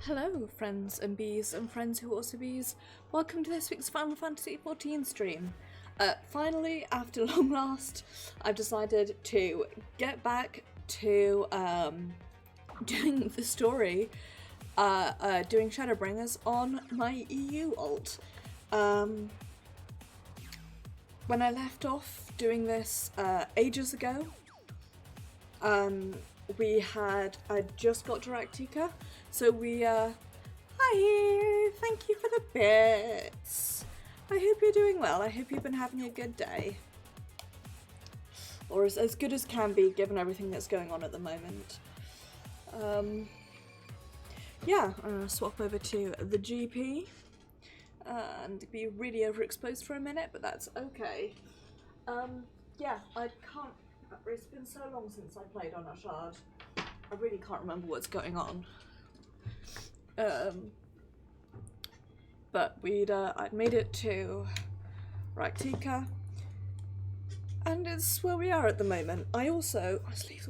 Hello friends and bees and friends who are also bees. Welcome to this week's Final Fantasy XIV stream. Finally, after long last, I've decided to get back to doing the story, doing Shadowbringers on my EU alt. When I left off doing this ages ago, I just got Directica, so hi, thank you for the bits. I hope you're doing well. I hope you've been having a good day. Or as good as can be, given everything that's going on at the moment. Yeah, I'm going to swap over to the GP and be really overexposed for a minute, but that's okay. Yeah, I can't... It's been so long since I played on Arshad. I really can't remember what's going on. But I'd made it to Directica, and it's where we are at the moment. My sleeve's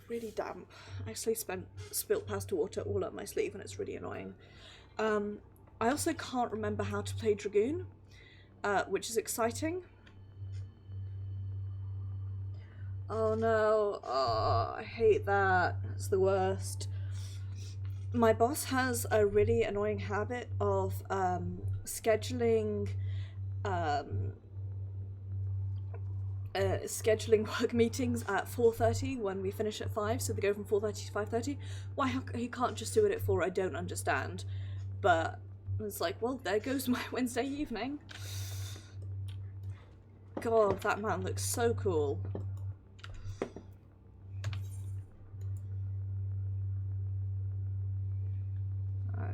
really damp. I actually spilt pasta water all up my sleeve, and it's really annoying. I also can't remember how to play Dragoon, which is exciting. Oh no, oh, I hate that. It's the worst. My boss has a really annoying habit of scheduling work meetings at 4:30 when we finish at 5, so they go from 4:30 to 5:30. Why he can't just do it at 4, I don't understand. But it's like, well, there goes my Wednesday evening. God, that man looks so cool.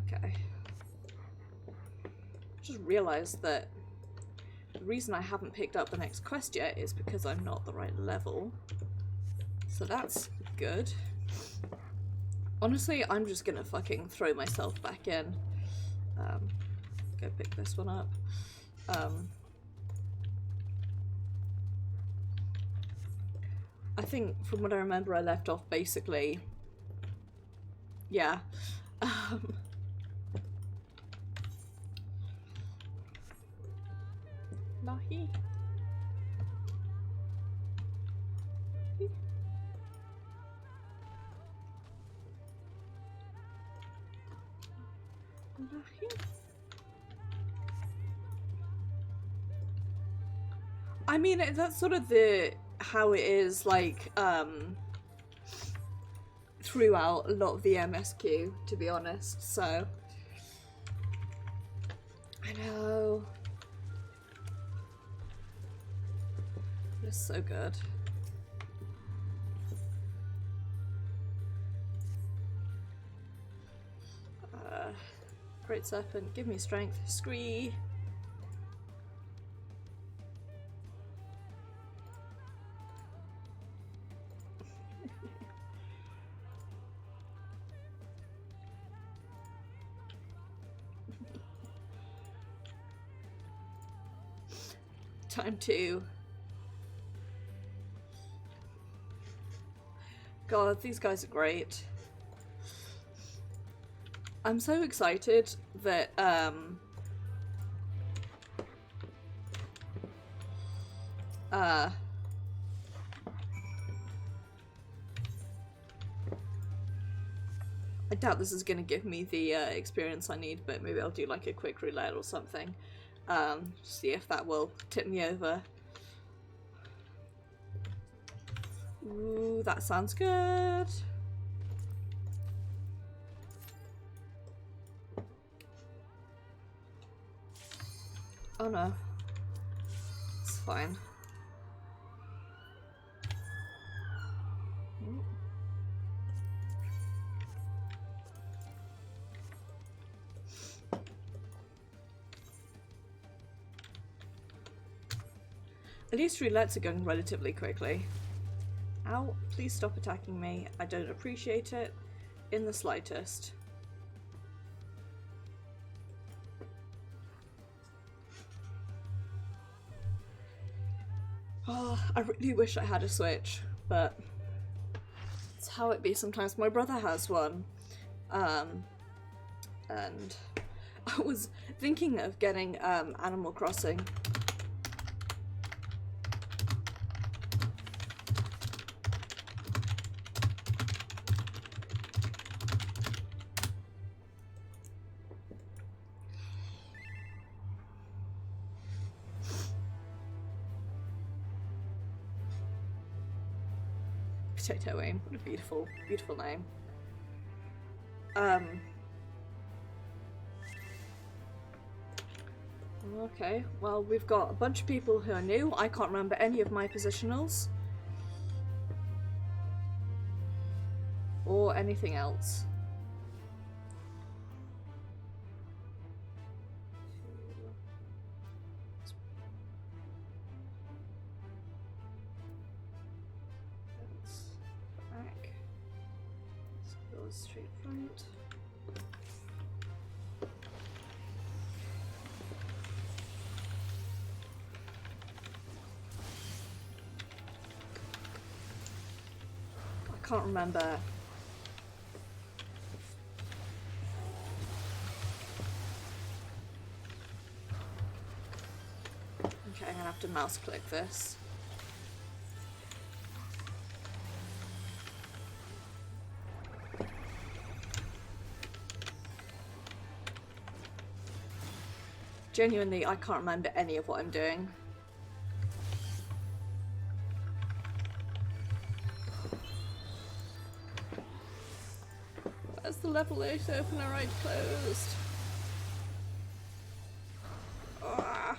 Okay. Just realised that the reason I haven't picked up the next quest yet is because I'm not the right level. So that's good. Honestly, I'm just gonna fucking throw myself back in. Go pick this one up. I think from what I remember I left off basically... Yeah. Lahi. I mean, that's sort of how it is, like, throughout a lot of the MSQ, to be honest, so... I know. It's so good. Great Serpent, give me strength. Scree! Time to... God, these guys are great. I'm so excited that I doubt this is going to give me the experience I need, but maybe I'll do like a quick roulette or something. See if that will tip me over. Ooh, that sounds good. Oh no. It's fine. At least roulettes are going relatively quickly. Ow, please stop attacking me. I don't appreciate it in the slightest. Oh, I really wish I had a Switch, but it's how it be sometimes. My brother has one, and I was thinking of getting Animal Crossing. Potato Aim, what a beautiful, beautiful name. Okay, well, we've got a bunch of people who are new. I can't remember any of my positionals. Or anything else. Back. Let's go straight front. I can't remember. Okay, I'm gonna have to mouse click this. Genuinely, I can't remember any of what I'm doing. Where's the level 8 opener right closed? Ah.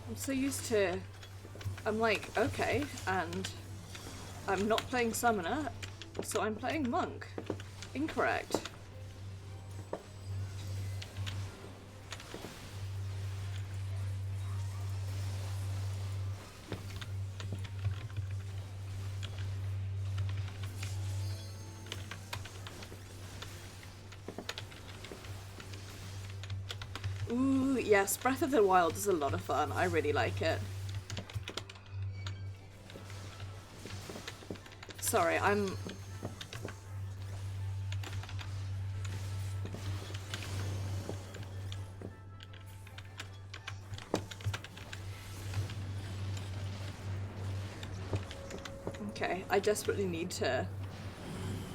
I'm so used to, I'm like, okay, and I'm not playing Summoner, so I'm playing Monk. Incorrect. Ooh, yes, Breath of the Wild is a lot of fun. I really like it. Sorry, I'm... Okay, I desperately need to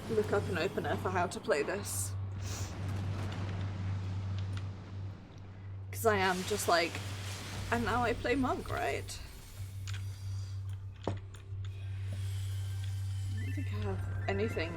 look up an opener for how to play this. Because I am just like, and now I play Monk, right? I don't think I have anything.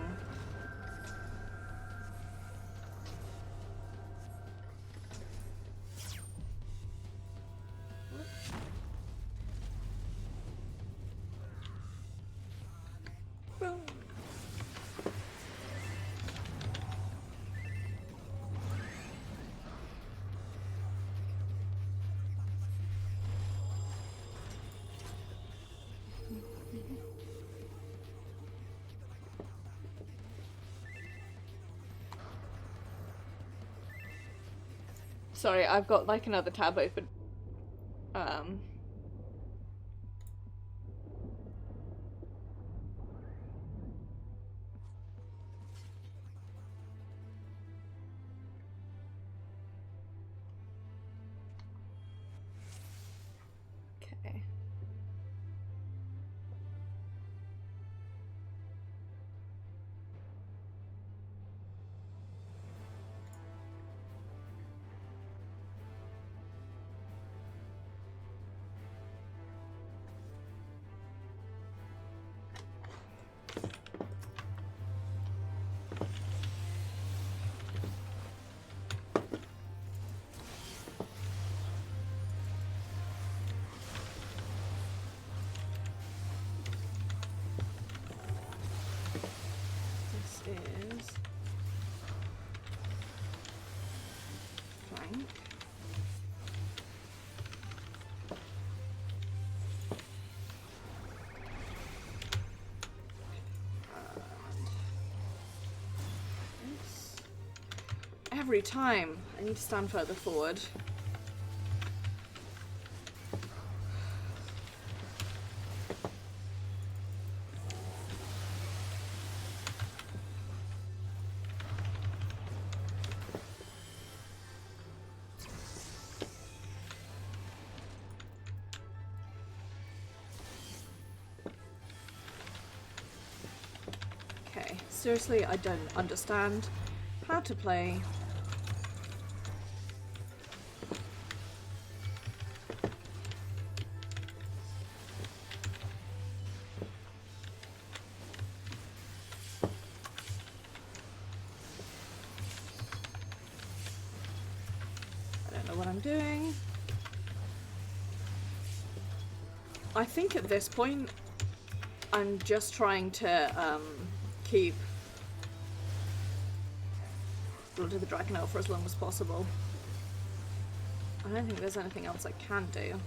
Sorry, I've got like another tab open. Okay. Every time. I need to stand further forward. Okay, seriously, I don't understand how to play. I don't know what I'm doing. I think at this point I'm just trying to keep Blood of the Dragon out for as long as possible. I don't think there's anything else I can do.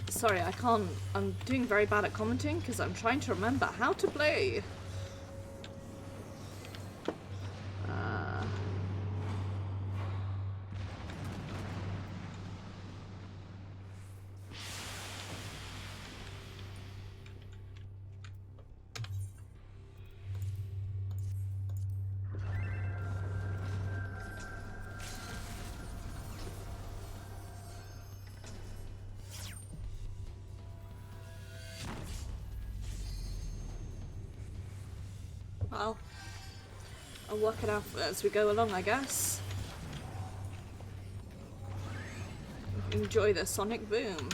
Sorry, I can't. I'm doing very bad at commenting because I'm trying to remember how to play. Well, I'll work it out as we go along, I guess. Enjoy the sonic boom.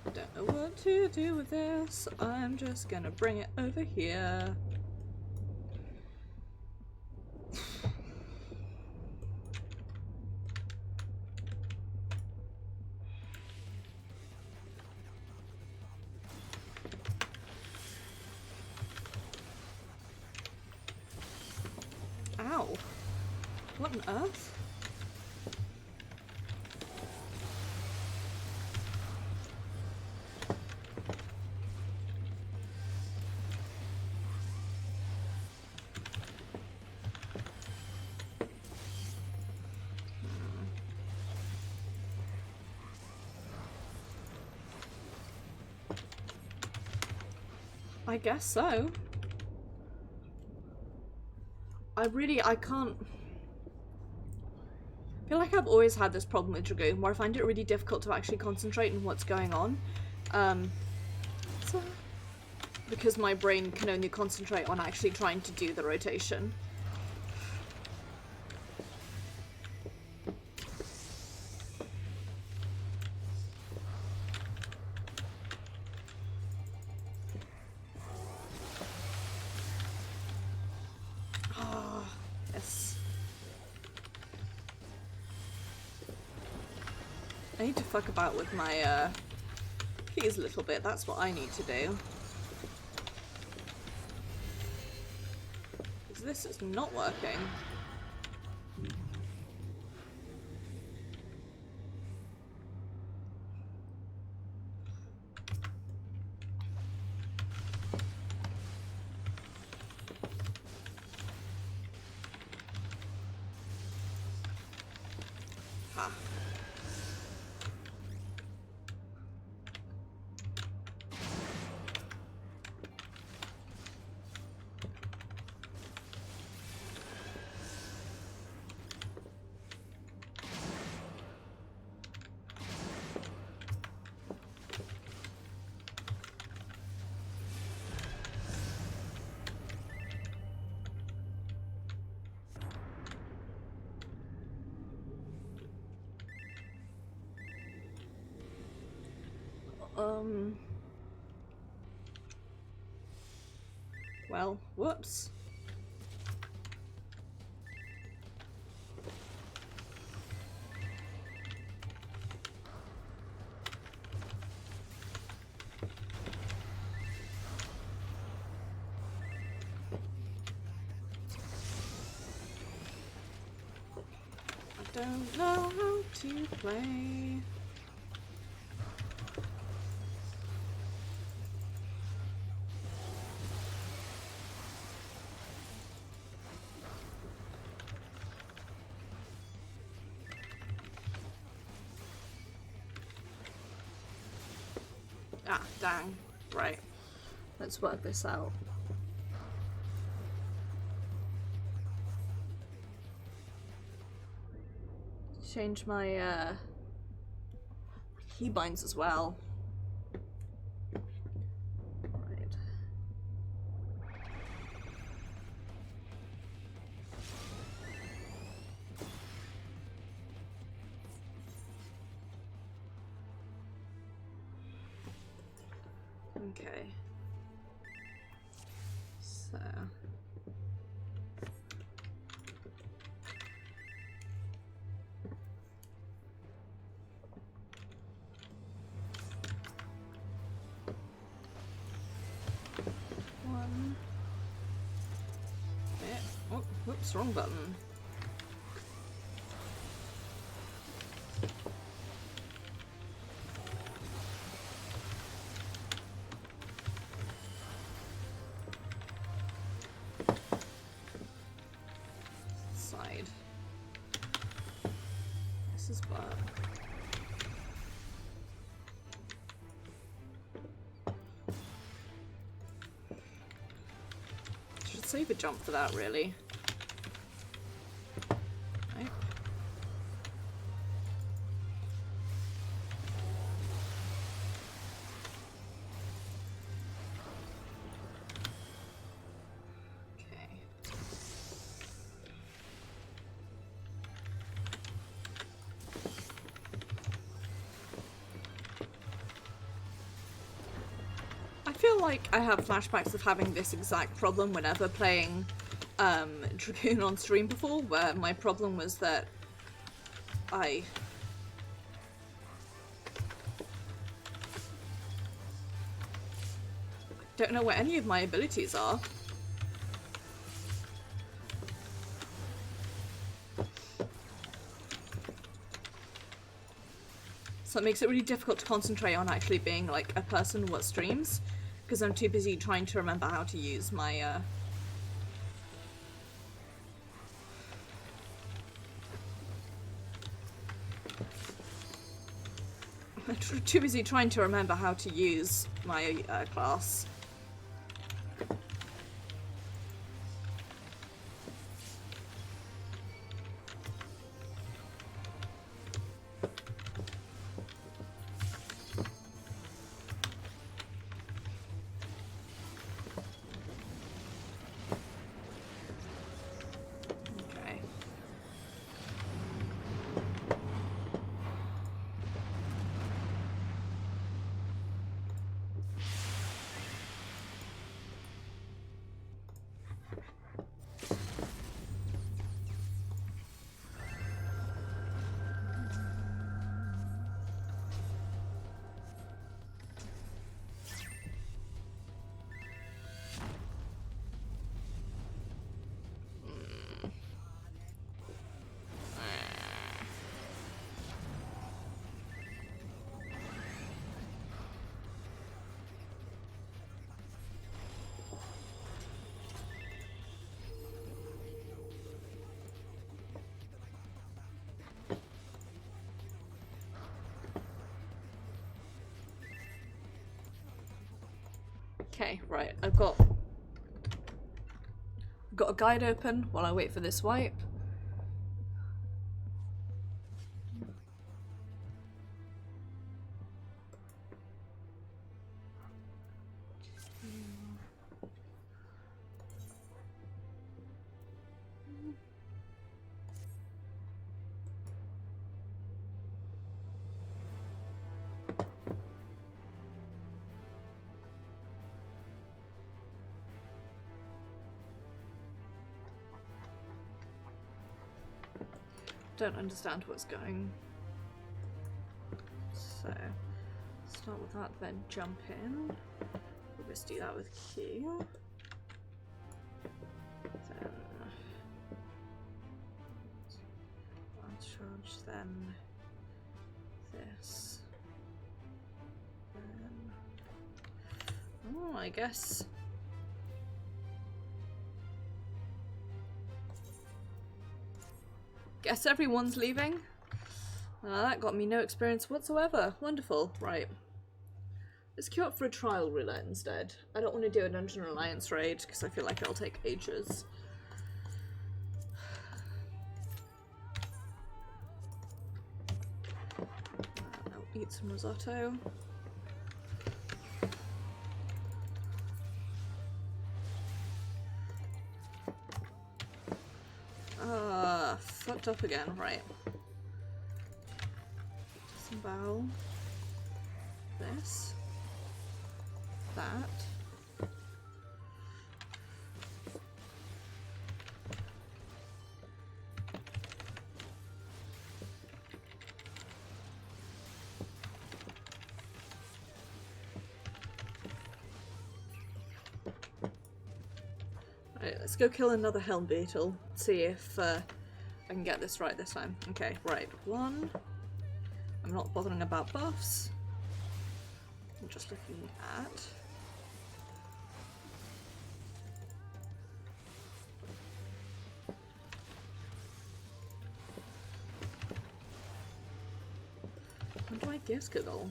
I don't know what to do with this. I'm just gonna bring it over here. Ow. What on earth? I guess so. I can't. I feel like I've always had this problem with Dragoon where I find it really difficult to actually concentrate on what's going on. Because my brain can only concentrate on actually trying to do the rotation. I need to fuck about with my keys a little bit, that's what I need to do. Because this is not working. Ha. Well, whoops. I don't know how to play. Ah, dang. Right. Let's work this out. Change my keybinds as well. Right. Okay. So. One. Yeah. Oh, whoops, wrong button. Side. This is bad. Should save a jump for that, really. Right. Okay. I feel like I have flashbacks of having this exact problem whenever playing Dragoon on stream before, where my problem was that I don't know where any of my abilities are. So it makes it really difficult to concentrate on actually being like a person what streams, because I'm too busy trying to remember how to use my too busy trying to remember how to use my class. Okay. Okay, right, I've got a guide open while I wait for this wipe. don't understand what's going. So, start with that, then jump in. We'll just do that with Q. Then I'll charge then this. Then oh, I guess. Guess everyone's leaving. That got me no experience whatsoever. Wonderful. Right. Let's queue up for a trial roulette instead. I don't want to do a Dungeon Alliance raid because I feel like it'll take ages. I'll eat some risotto. Fucked up again, right. Disembowel. This. That. Right, let's go kill another Helm Beetle. See if I can get this right this time. Okay, right. One. I'm not bothering about buffs. I'm just looking at. When do I Gizgaggle?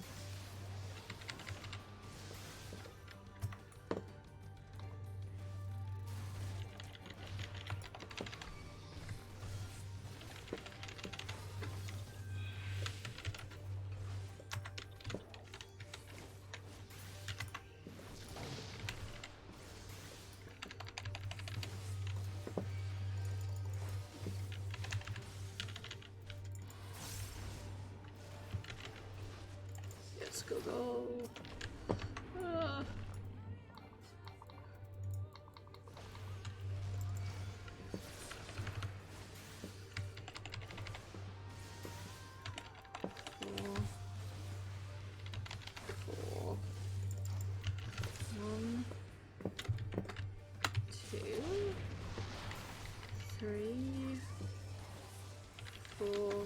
Go. Four. 1, 2, 3, 4.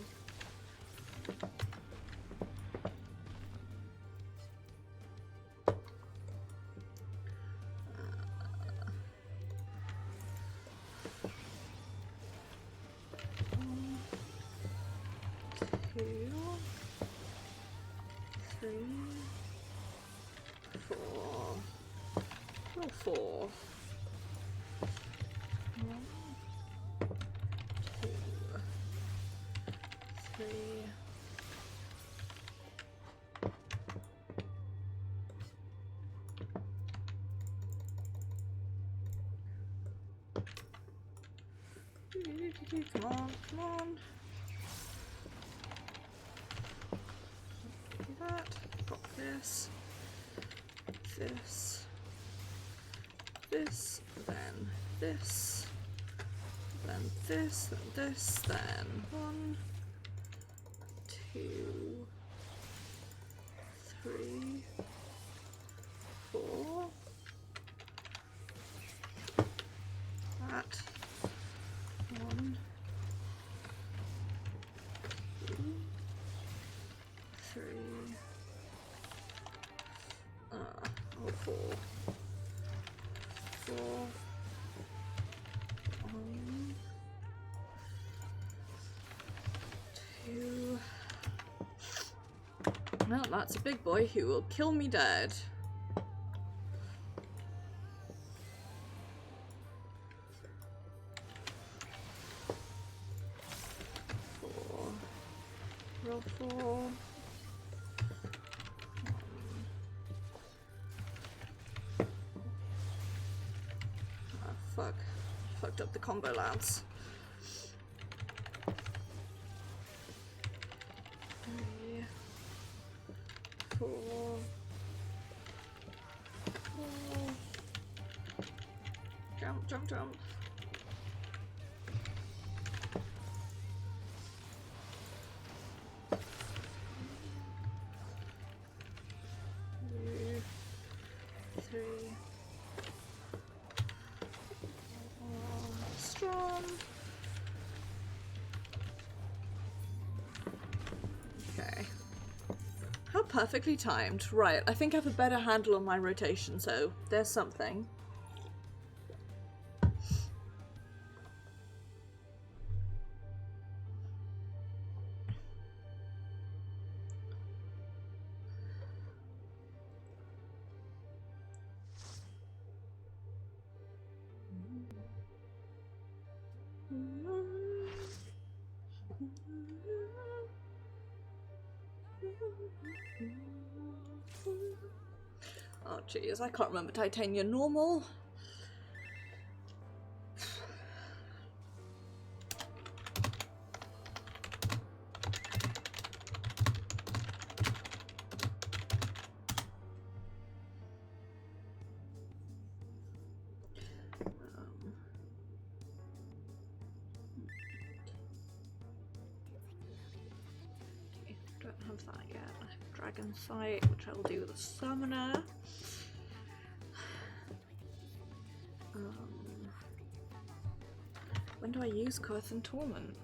Four. 1, 2, 3. Come on, come on. Do that. Got this. This. This, then this, then this, then this, then 1, 2, 3, 4. That 1, 2, 3. Oh, 4. 4. 1, 2. Well, that's a big boy who will kill me dead. 4. Roll 4. Fuck. Fucked up the combo lance. 3, 4, 4. Jump, jump, jump. Okay. How perfectly timed. Right, I think I have a better handle on my rotation, so there's something. Oh jeez, I can't remember Titanium normal. Don't have that yet. I have Dragon Sight, which I will do with a Summoner. When do I use Curse and Torment?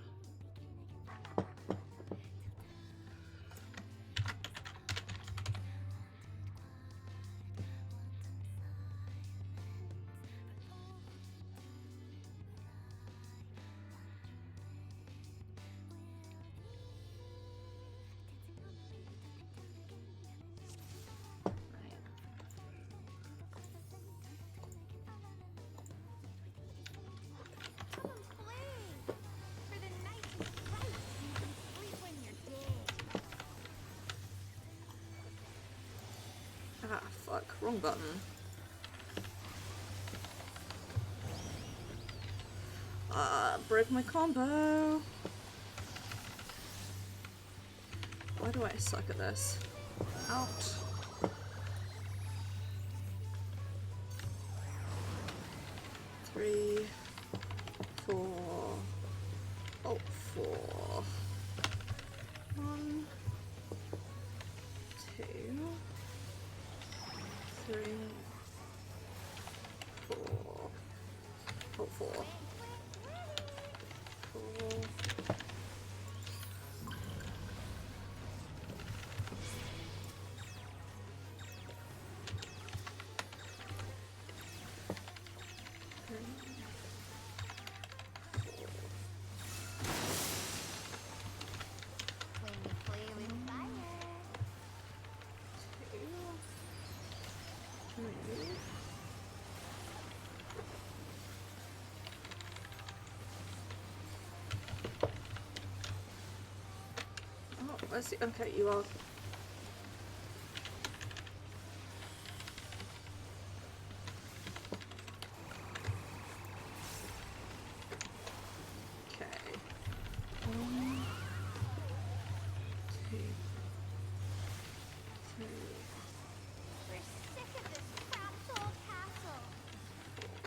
Ah, fuck. Wrong button. Broke my combo. Why do I suck at this? Out. Three, four. Oh, four. One, two, three, four. Oh, four. Where's the, okay, you are. Okay. One, two, three. We're sick of this crap old castle.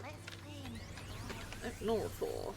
Let's play. Ignore four.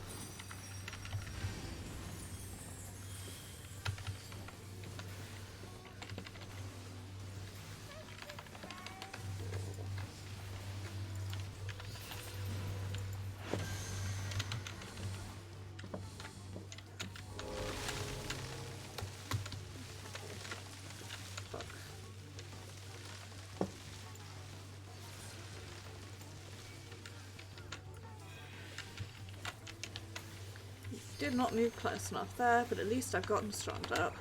Did not move close enough there, but at least I've gotten stronged up.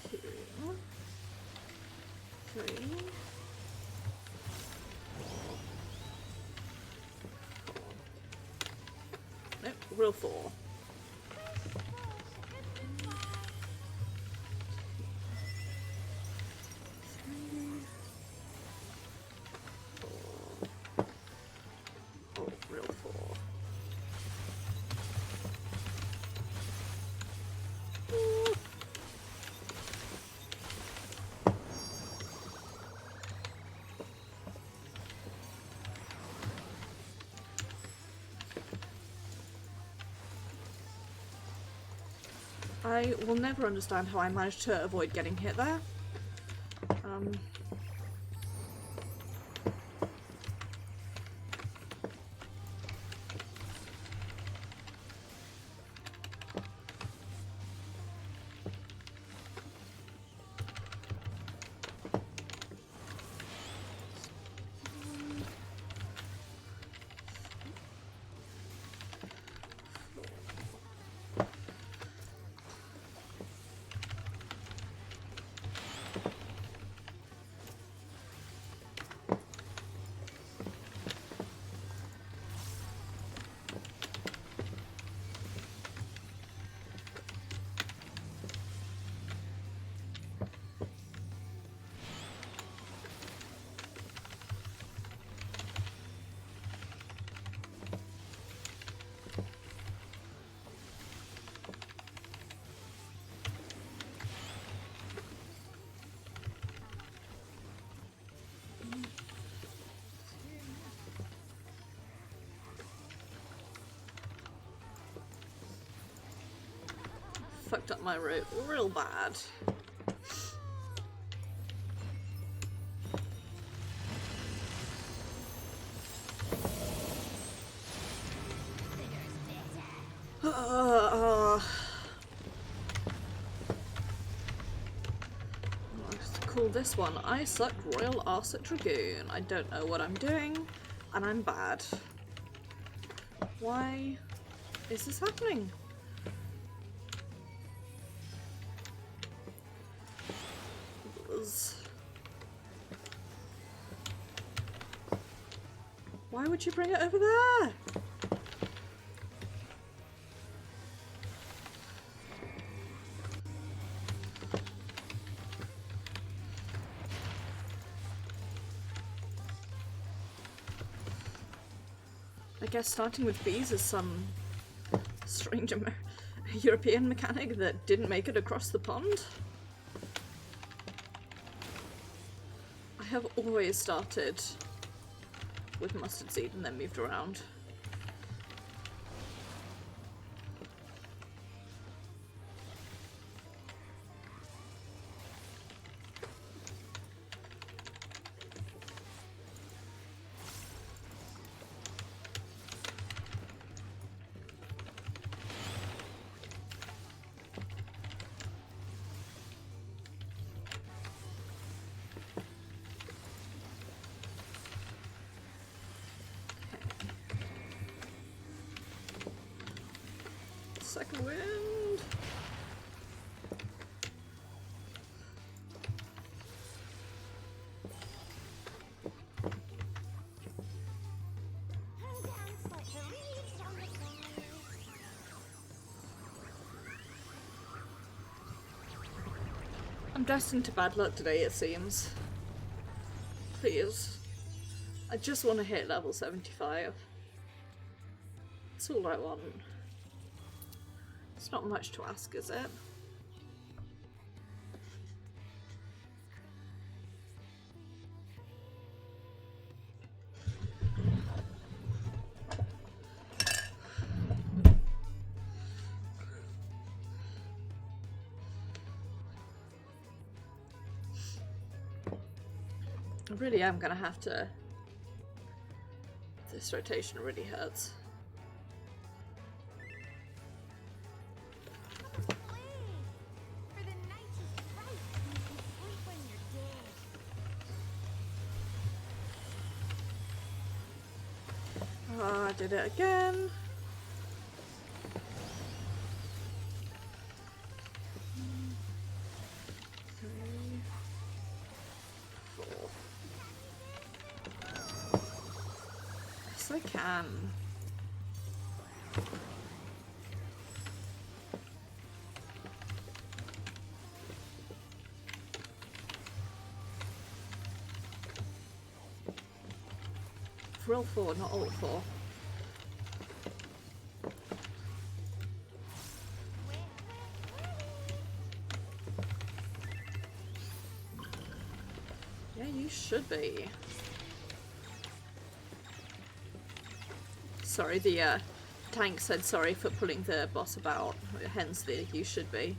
Two, three, four. Nope, real four. I will never understand how I managed to avoid getting hit there. fucked up my route real bad. Let's call this one I Suck Royal Arset Dragoon. I don't know what I'm doing, and I'm bad. Why is this happening? Why would you bring it over there? I guess starting with bees is some strange European mechanic that didn't make it across the pond. I have always started with mustard seed and then moved around. Second wind. I'm destined to bad luck today, it seems. Please. I just want to hit level 75. That's all I want. It's not much to ask, is it? I really am gonna have to. This rotation really hurts. I did it again. Three, four. Yes, I can. For all four, not all four. Yeah, you should be. Sorry, the tank said sorry for pulling the boss about, hence the you should be.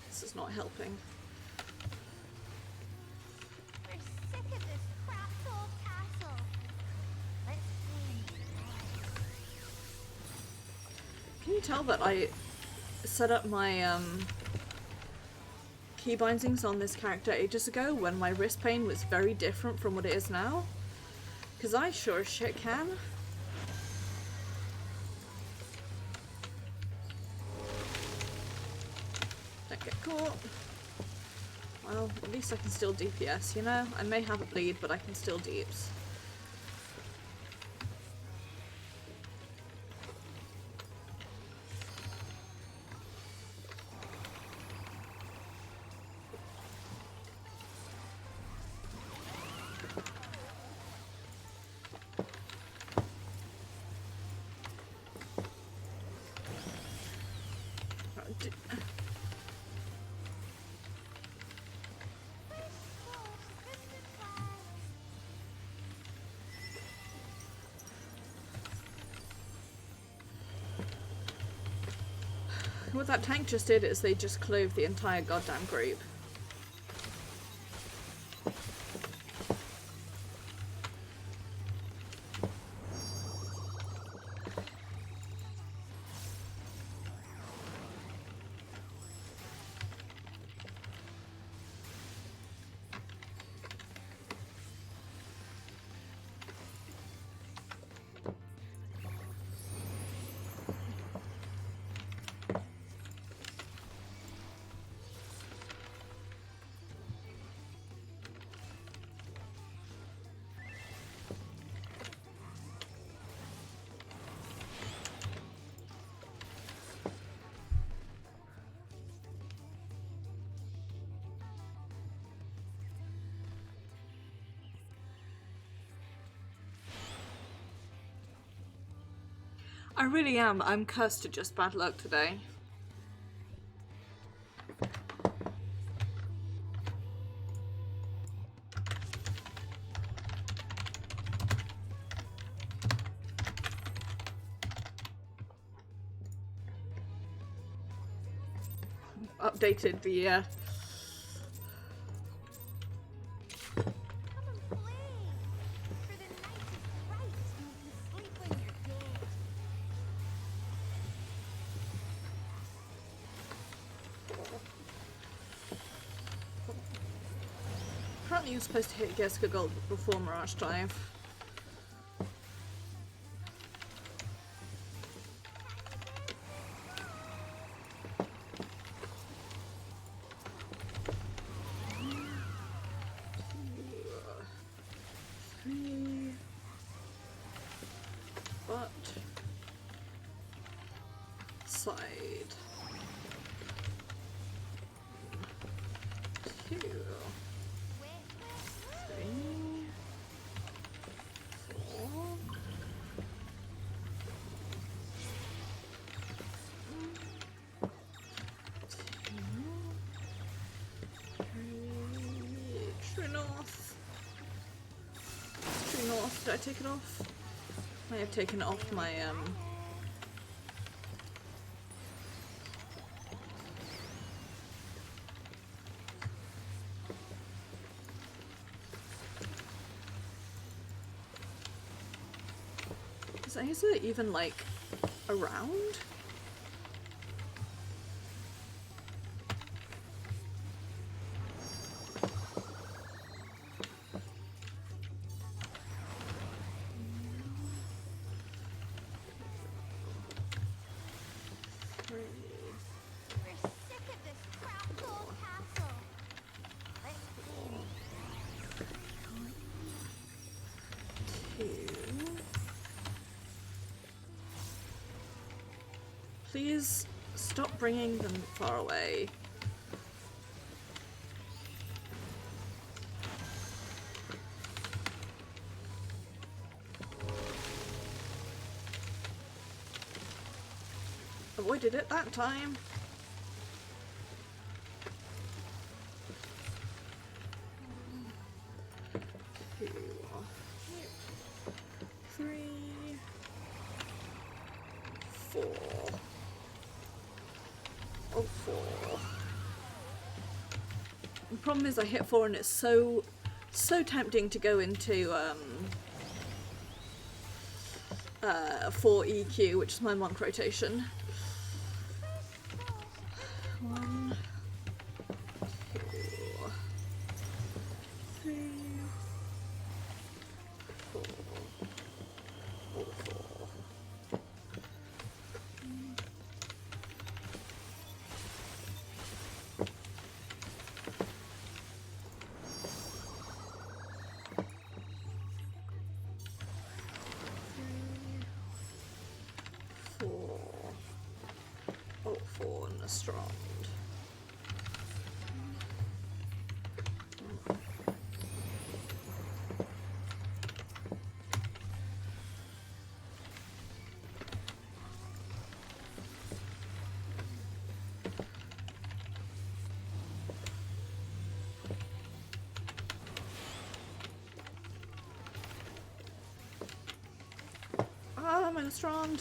This is not helping. We're sick of this crapped old castle. Let's Can you tell that I set up my key bindings on this character ages ago when my wrist pain was very different from what it is now? Because I sure as shit can. Don't get caught. Well, at least I can still DPS, you know? I may have a bleed, but I can still deeps. What that tank just did is they just clove the entire goddamn group. I really am. I'm cursed to just bad luck today. Updated the Come and play. For the night is bright, and you can sleep when you're dead. Apparently you're supposed to hit Jessica Gold before Mirage Dive. Three. But side. 2. 3, 4, 2, 3, true north. True north, did I take it off? I have taken it off my is it even like around? We're sick of this crapped old castle. Let's clean. 2. Please stop bringing them far away. Avoided it that time. Two, 3, 4. Oh, 4. The problem is I hit 4 and it's so tempting to go into 4 EQ, which is my monk rotation. 1, 2, 3, 4. All 4. 4. Oh, 4 and a strong. Ah, I'm in a strong.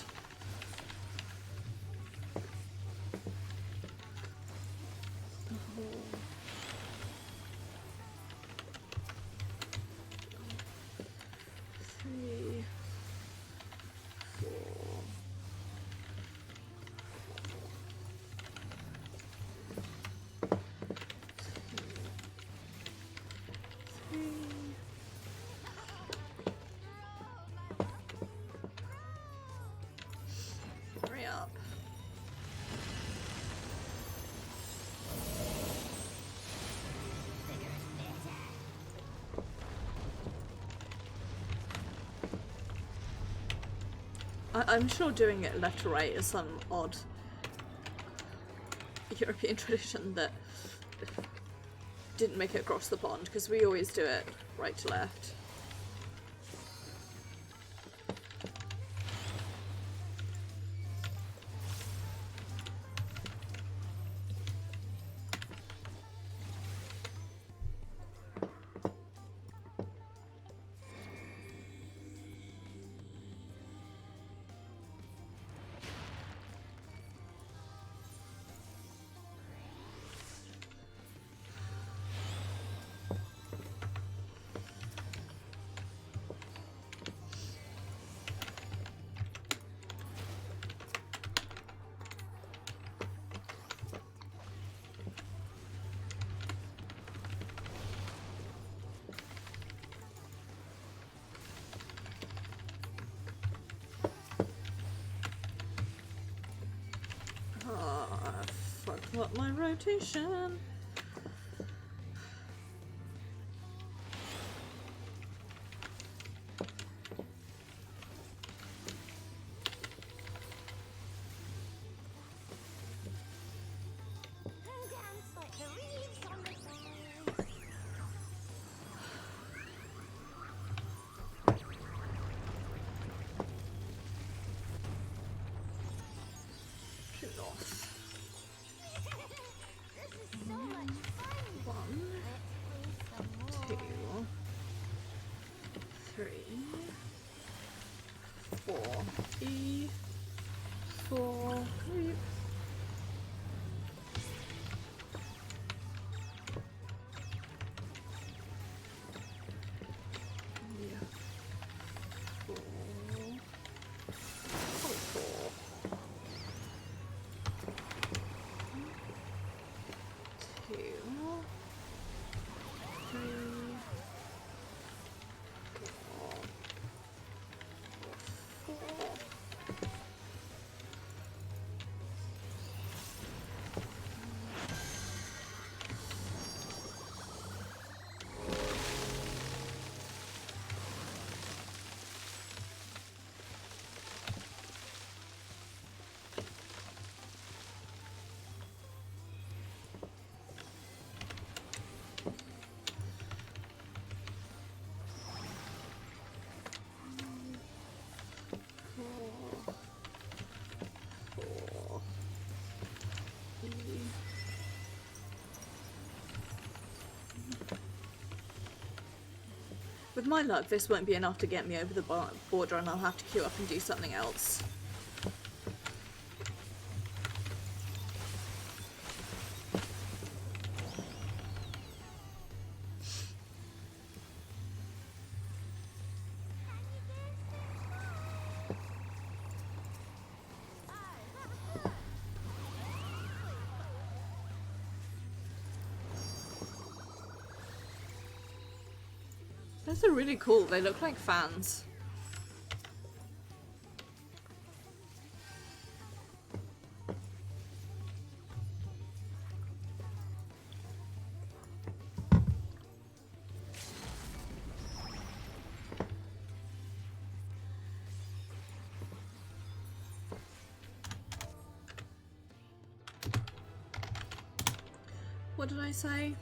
I'm sure doing it left to right is some odd European tradition that didn't make it across the pond, because we always do it right to left. Fucked up my rotation. Dance like the leaves on the ground. True north. This is so much fun. 1, Let's play some 2, more. 3, 4, E, 4, loop. Yeah. 4, 4. 2, 3, 4, 4. With my luck, this won't be enough to get me over the border, and I'll have to queue up and do something else. Those are really cool. They look like fans. What did I say?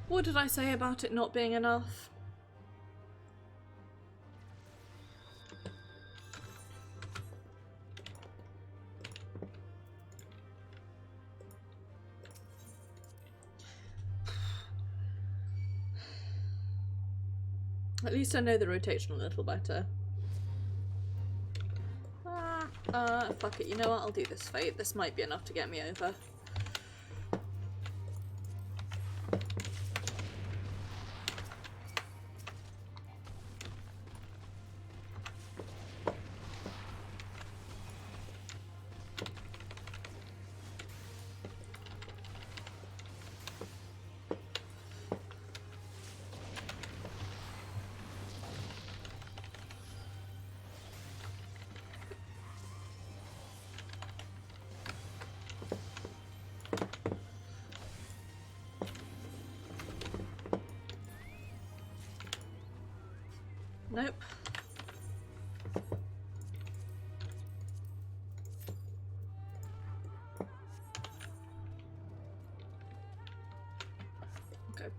What did I say about it not being enough? At least I know the rotation a little better. Fuck it. You know what? I'll do this fate. This might be enough to get me over. Nope.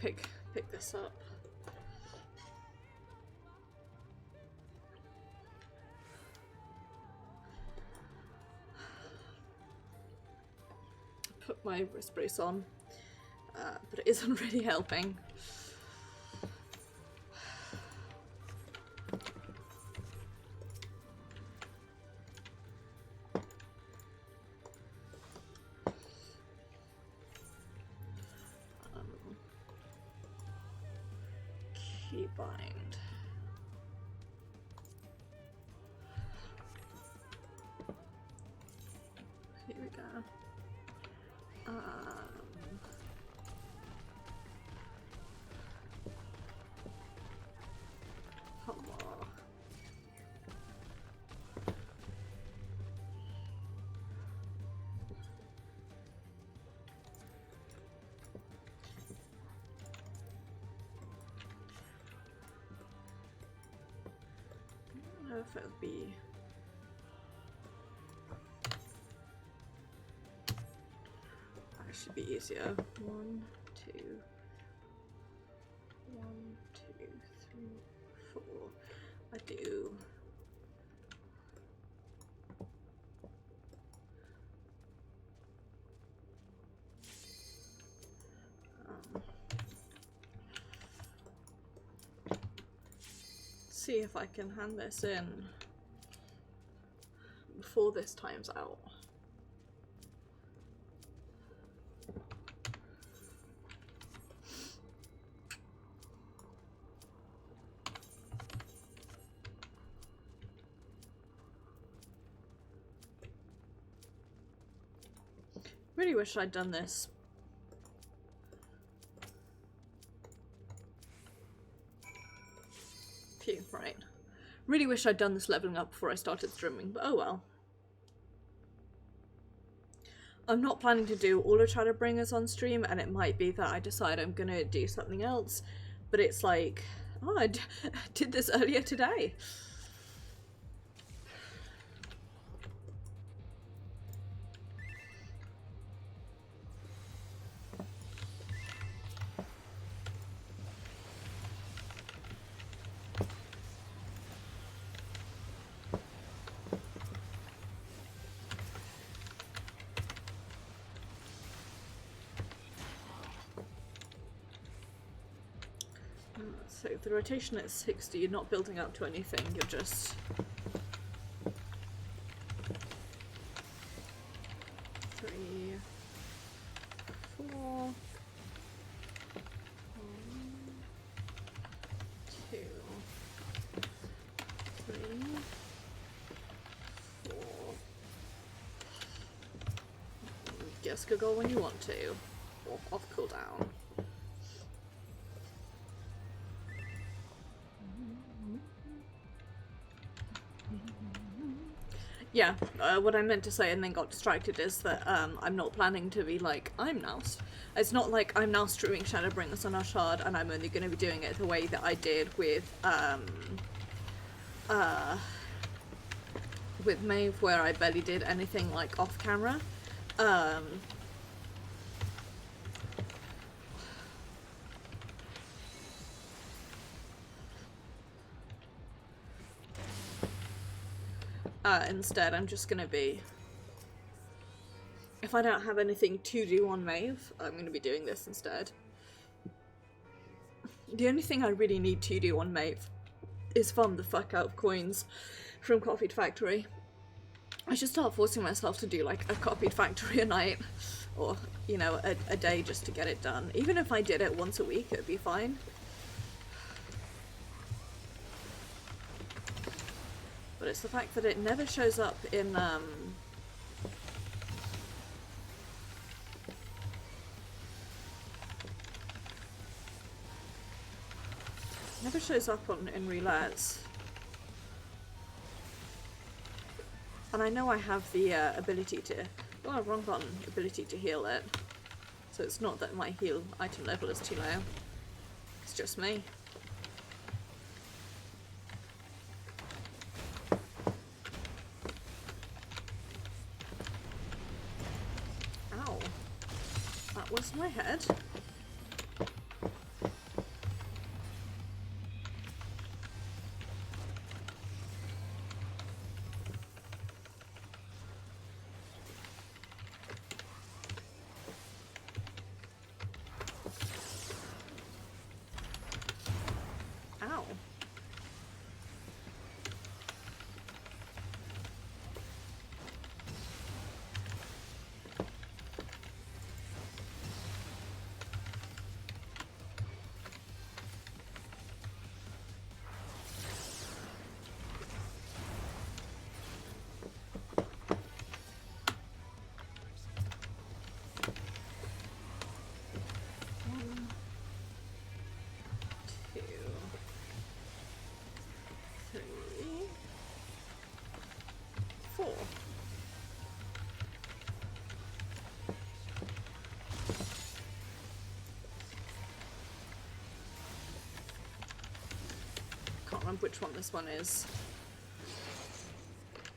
pick this up. Put my wrist brace on, but it isn't really helping. Bind. Here we go. Hello. I don't know if it'll be. That should be easier. 1, 2, 1, 2, 3, 4. I do. See if I can hand this in before this time's out. Really wish I'd done this. Phew, right. Really wish I'd done this leveling up before I started streaming, but oh well. I'm not planning to do all of Shadowbringers on stream, and it might be that I decide I'm gonna do something else, but it's like, oh, I did this earlier today. So if the rotation at 60, you're not building up to anything, you're just... 3, 4, 1, 2, 3, 4. Guess could go when you want to, or off cooldown. Yeah, what I meant to say and then got distracted is that I'm not planning to be like, it's not like I'm now streaming Shadowbringers on Arshad and I'm only going to be doing it the way that I did with Maeve, where I barely did anything like off camera. Instead, I'm just gonna be, if I don't have anything to do on Maeve, I'm gonna be doing this instead. The only thing I really need to do on Maeve is farm the fuck out of coins from Copied Factory. I should start forcing myself to do like a Copied Factory a night, or, you know, a day just to get it done. Even if I did it once a week, it'd be fine. But it's the fact that it never shows up in, never shows up in relats. And I know I have the ability to, oh, wrong button, ability to heal it. So it's not that my heal item level is too low. It's just me. Was my head. remember which one this one is.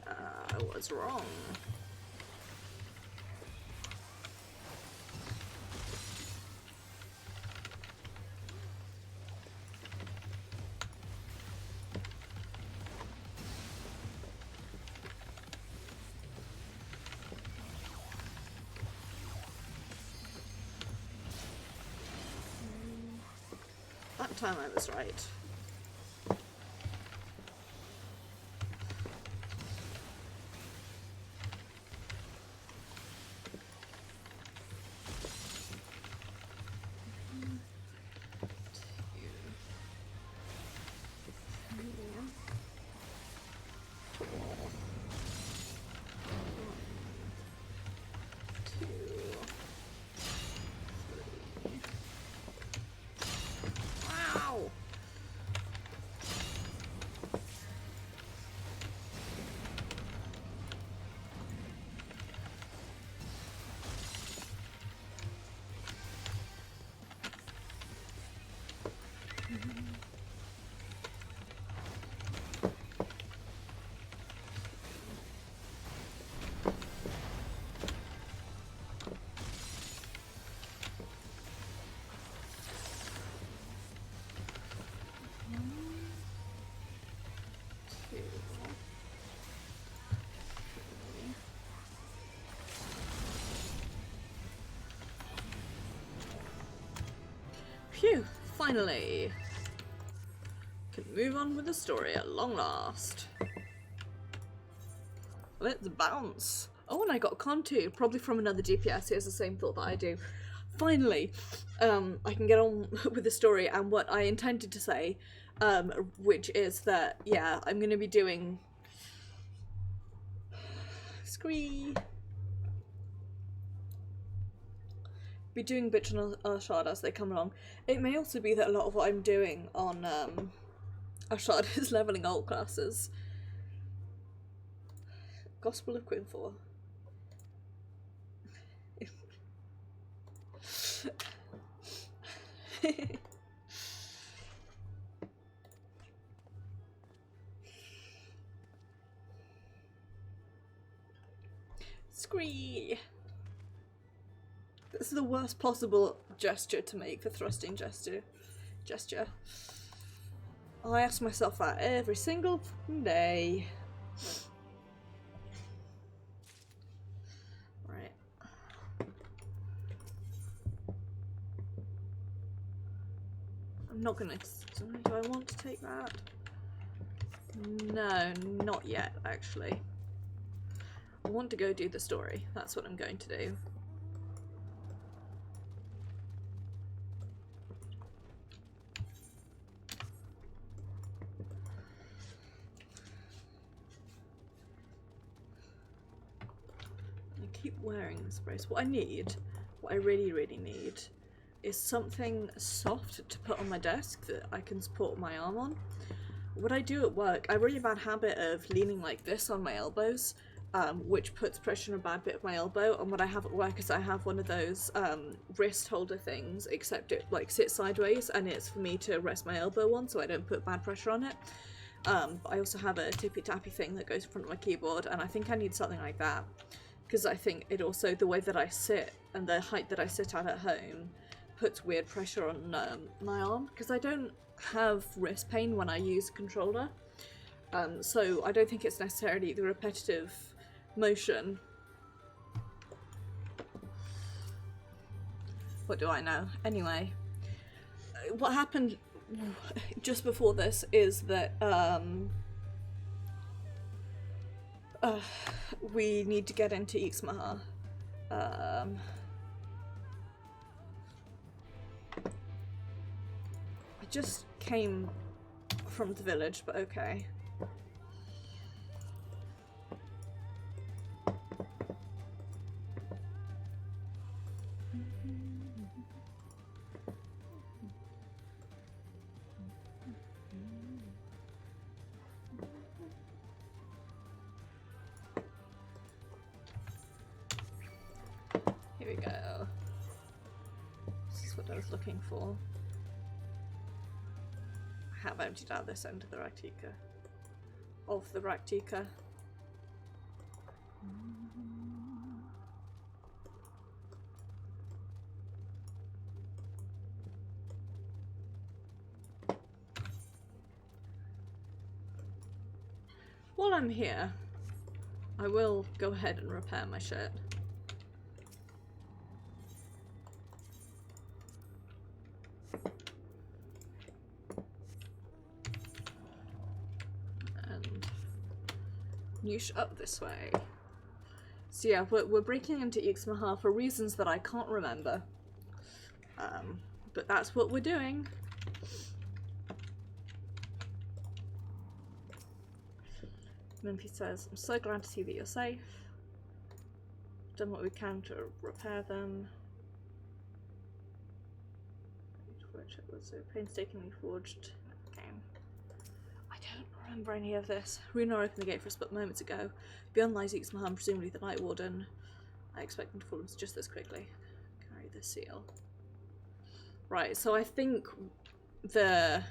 I was wrong. That time I was right. Phew, finally! Can move on with the story at long last. Let's bounce! Oh, and I got con too, probably from another DPS. He has the same thought that I do. Finally, I can get on with the story and what I intended to say, which is that, yeah, I'm going to be doing... be doing Bitch and Arshad as they come along. It may also be that a lot of what I'm doing on Arshad is leveling alt classes. Gospel of Quinfor. Scree! This is the worst possible gesture to make, the thrusting gesture. I ask myself that every single day. Right. I'm not gonna... Do I want to take that? No, not yet, actually. I want to go do the story. That's what I'm going to do. Keep wearing this brace. What I really need, is something soft to put on my desk that I can support my arm on. What I do at work, I have a really bad habit of leaning like this on my elbows, which puts pressure on a bad bit of my elbow. And what I have at work is I have one of those wrist holder things, except it like sits sideways and it's for me to rest my elbow on so I don't put bad pressure on it. But I also have a tippy tappy thing that goes in front of my keyboard, and I think I need something like that. Because I think it also, the way that I sit and the height that I sit at home puts weird pressure on my arm, because I don't have wrist pain when I use a controller. So I don't think it's necessarily the repetitive motion. What do I know? Anyway, what happened just before this is that we need to get into Ixmaha. I just came from the village, but okay. Here we go. This is what I was looking for. I have have emptied out this end of the Raktika. Of the Raktika. While I'm here, I will go ahead and repair my shit. And noosh up this way. So yeah, we're breaking into Ixmaha for reasons that I can't remember. But that's what we're doing. Mimpy says, I'm so glad to see that you're safe. Done what we can to repair them. Which it was so painstakingly forged. Game. I don't remember any of this. Runa opened the gate for a split moments ago. Beyond lies Ixmahan, presumably the Night Warden. I expect them to fall into just this quickly. Carry the seal. Right, so I think the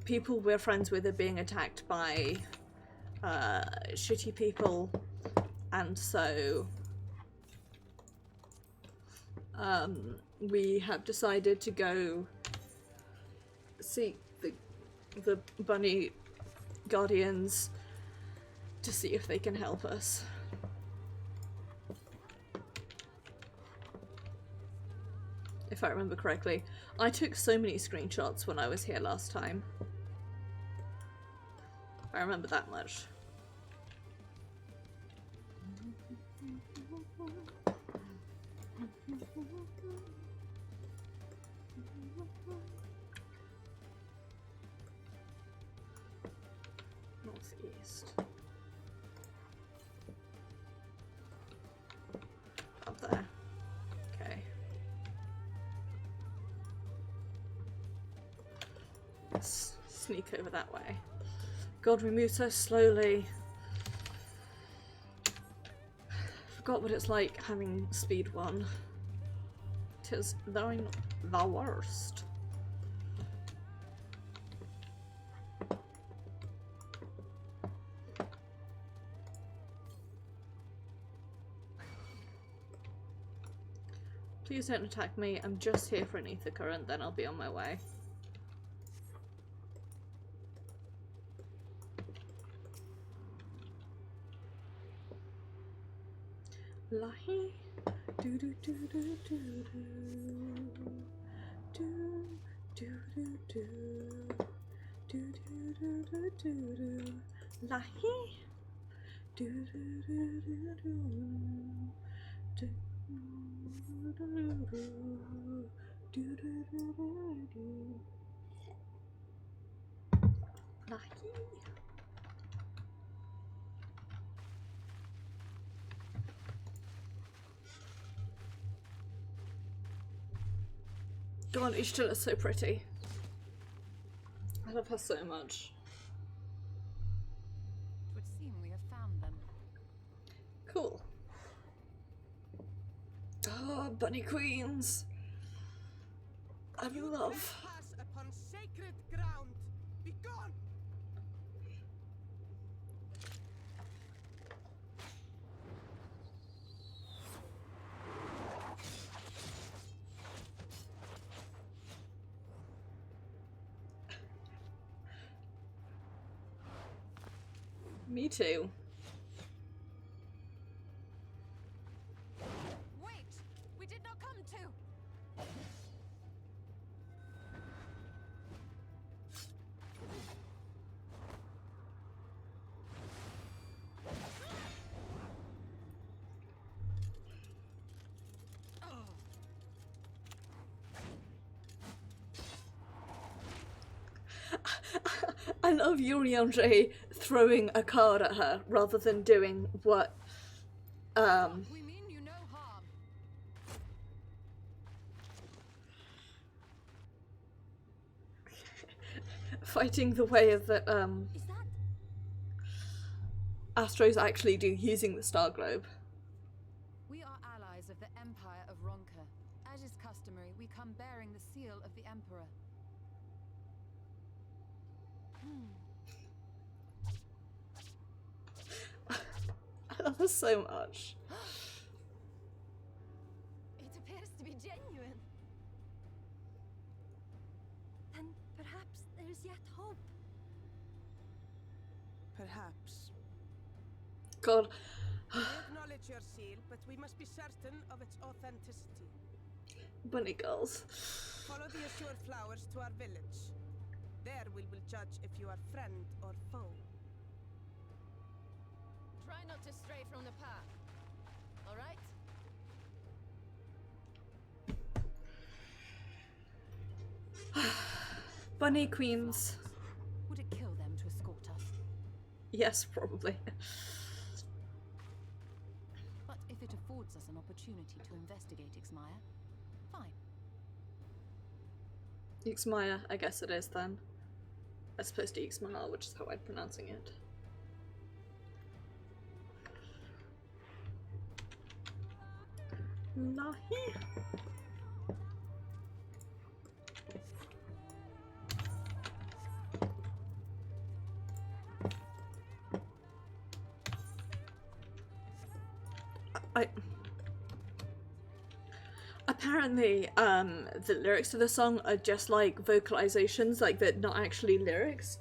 people we're friends with are being attacked by shitty people, and so we have decided to go seek the bunny guardians to see if they can help us. If I remember correctly. I took so many screenshots when I was here last time. I remember that much. Northeast. Up there. Okay. Let's sneak over that way. God, we move so slowly. Forgot what it's like having speed 1. Tis the worst. Please don't attack me. I'm just here for an ether current, then I'll be on my way. Lahi, do do do do do do do do do do do do do do do Lahi, do do do do do do do do do do Lahi. God, Ishtar is so pretty. I love her so much. It would seem we have found them. Cool. Oh, bunny queens. I'm in love. Pass upon sacred ground. Be gone. Me too. Wait! We did not come to! I love Yuri Andre throwing a card at her rather than doing what We mean you no harm. fighting the way that Is that... Astros actually do using the Star Globe. We are allies of the Empire of Ronka. As is customary, we come bearing the seal of the Emperor. her so much. It appears to be genuine. Then perhaps there's yet hope. Perhaps. God. We acknowledge your seal, but we must be certain of its authenticity. Bunny girls. Follow the assured flowers to our village. There we will judge if you are friend or foe. Try not to stray from the path. All right? Bunny queens. Would it kill them to escort us? Yes, probably. But if it affords us an opportunity to investigate Ixmaya, fine. Ixmaya, I guess it is then. As opposed to Ixmaya, which is how I'm pronouncing it. Nahi. Apparently, the lyrics to the song are just like vocalizations, like they're not actually lyrics,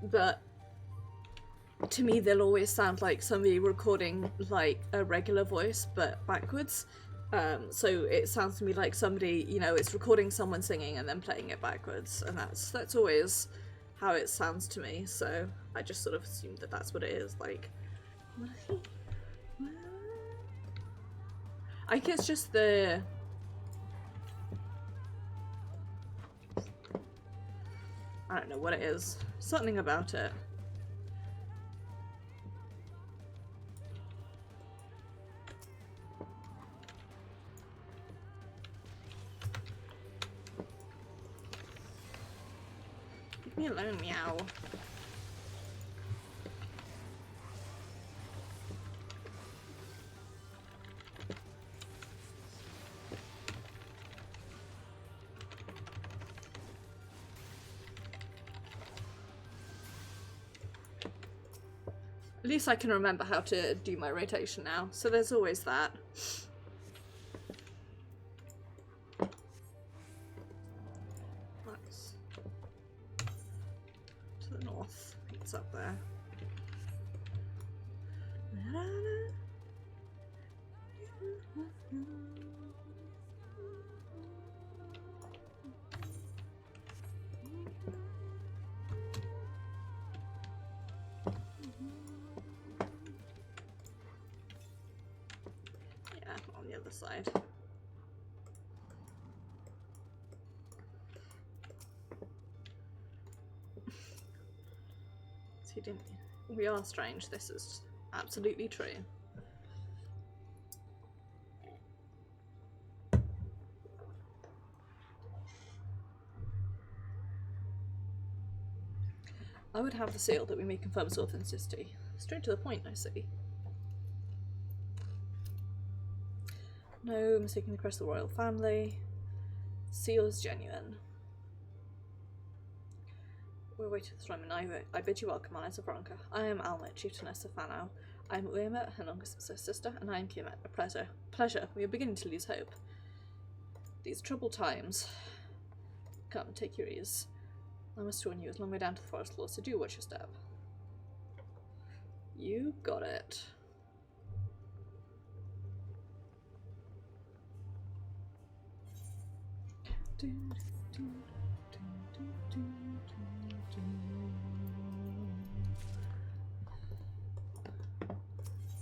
but to me they'll always sound like somebody recording like a regular voice but backwards. So it sounds to me like somebody, you know, is recording someone singing and then playing it backwards, and that's always how it sounds to me, so I just sort of assumed that that's what it is, like. I think it's just the... I don't know what it is. Something about it. Leave me alone, meow. At least I can remember how to do my rotation now, so there's always that. Nice. To the north. It's up there. On the other side. He didn't. We are strange. This is absolutely true. I would have the seal that we may confirm its authenticity. Straight to the point, I see. No mistaking the crest of the royal family. Seal is genuine. We're waiting for the throne, and I bid you welcome, Allies of Veronica. I am Alma, chieftainess of Fanau. I am Uema, her longest sister, and I am Kimet. A pleasure. We are beginning to lose hope. These troubled times. Come, take your ease. I must warn you, it's a long way down to the forest lord, so do watch your step. You got it.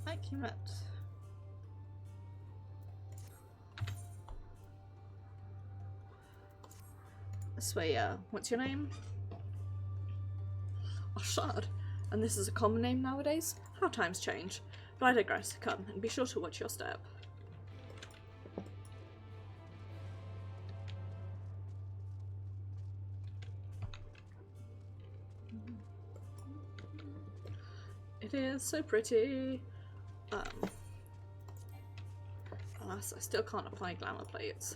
Hi, Kimet. So, what's your name? Arshad. And this is a common name nowadays? How times change. But I digress. Come, and be sure to watch your step. It is so pretty. Alas, I still can't apply glamour plates.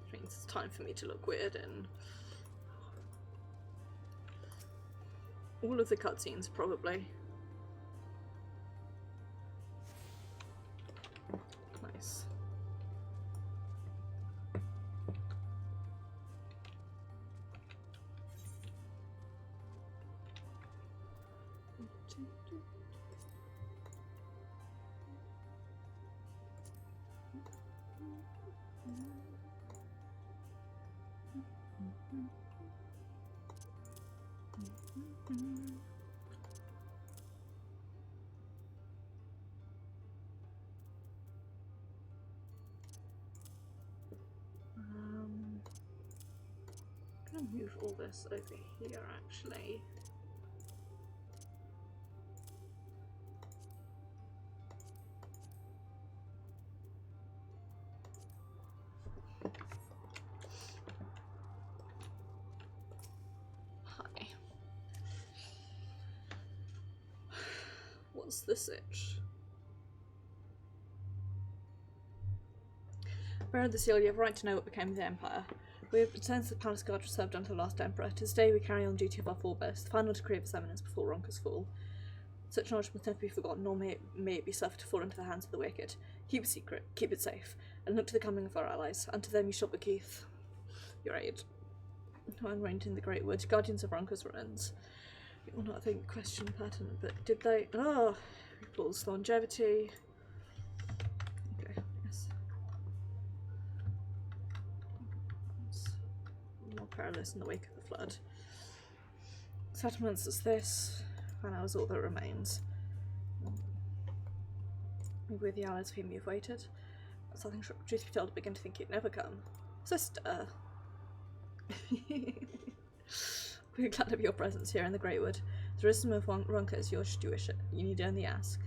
Which means it's time for me to look weird in all of the cutscenes, probably. Nice. I'm gonna move all this over here actually. Hi. What's the sitch? Bearer of the seal, you have a right to know what became of the Empire. We have returned to the palace guard reserved until the last Emperor. Today we carry on duty of our forebears, the final decree of his eminence before Ronka's fall. Such knowledge must never be forgotten, nor may it be suffered to fall into the hands of the wicked. Keep it secret, keep it safe, and look to the coming of our allies. Unto them you shall bequeath your aid. Unreigned in the great woods, guardians of Ronka's ruins. It will not think question pertinent, but did they? Oh, Paul's longevity. Okay, yes. More perilous in the wake of the flood. Settlements is this, and that was all that remains. Maybe we're the allies for whom you've waited. But something, truth be told, I begin to think you'd never come. Sister! We're glad of your presence here in the Great Wood. The wisdom of Ronka is yours should you wish it. You need only ask.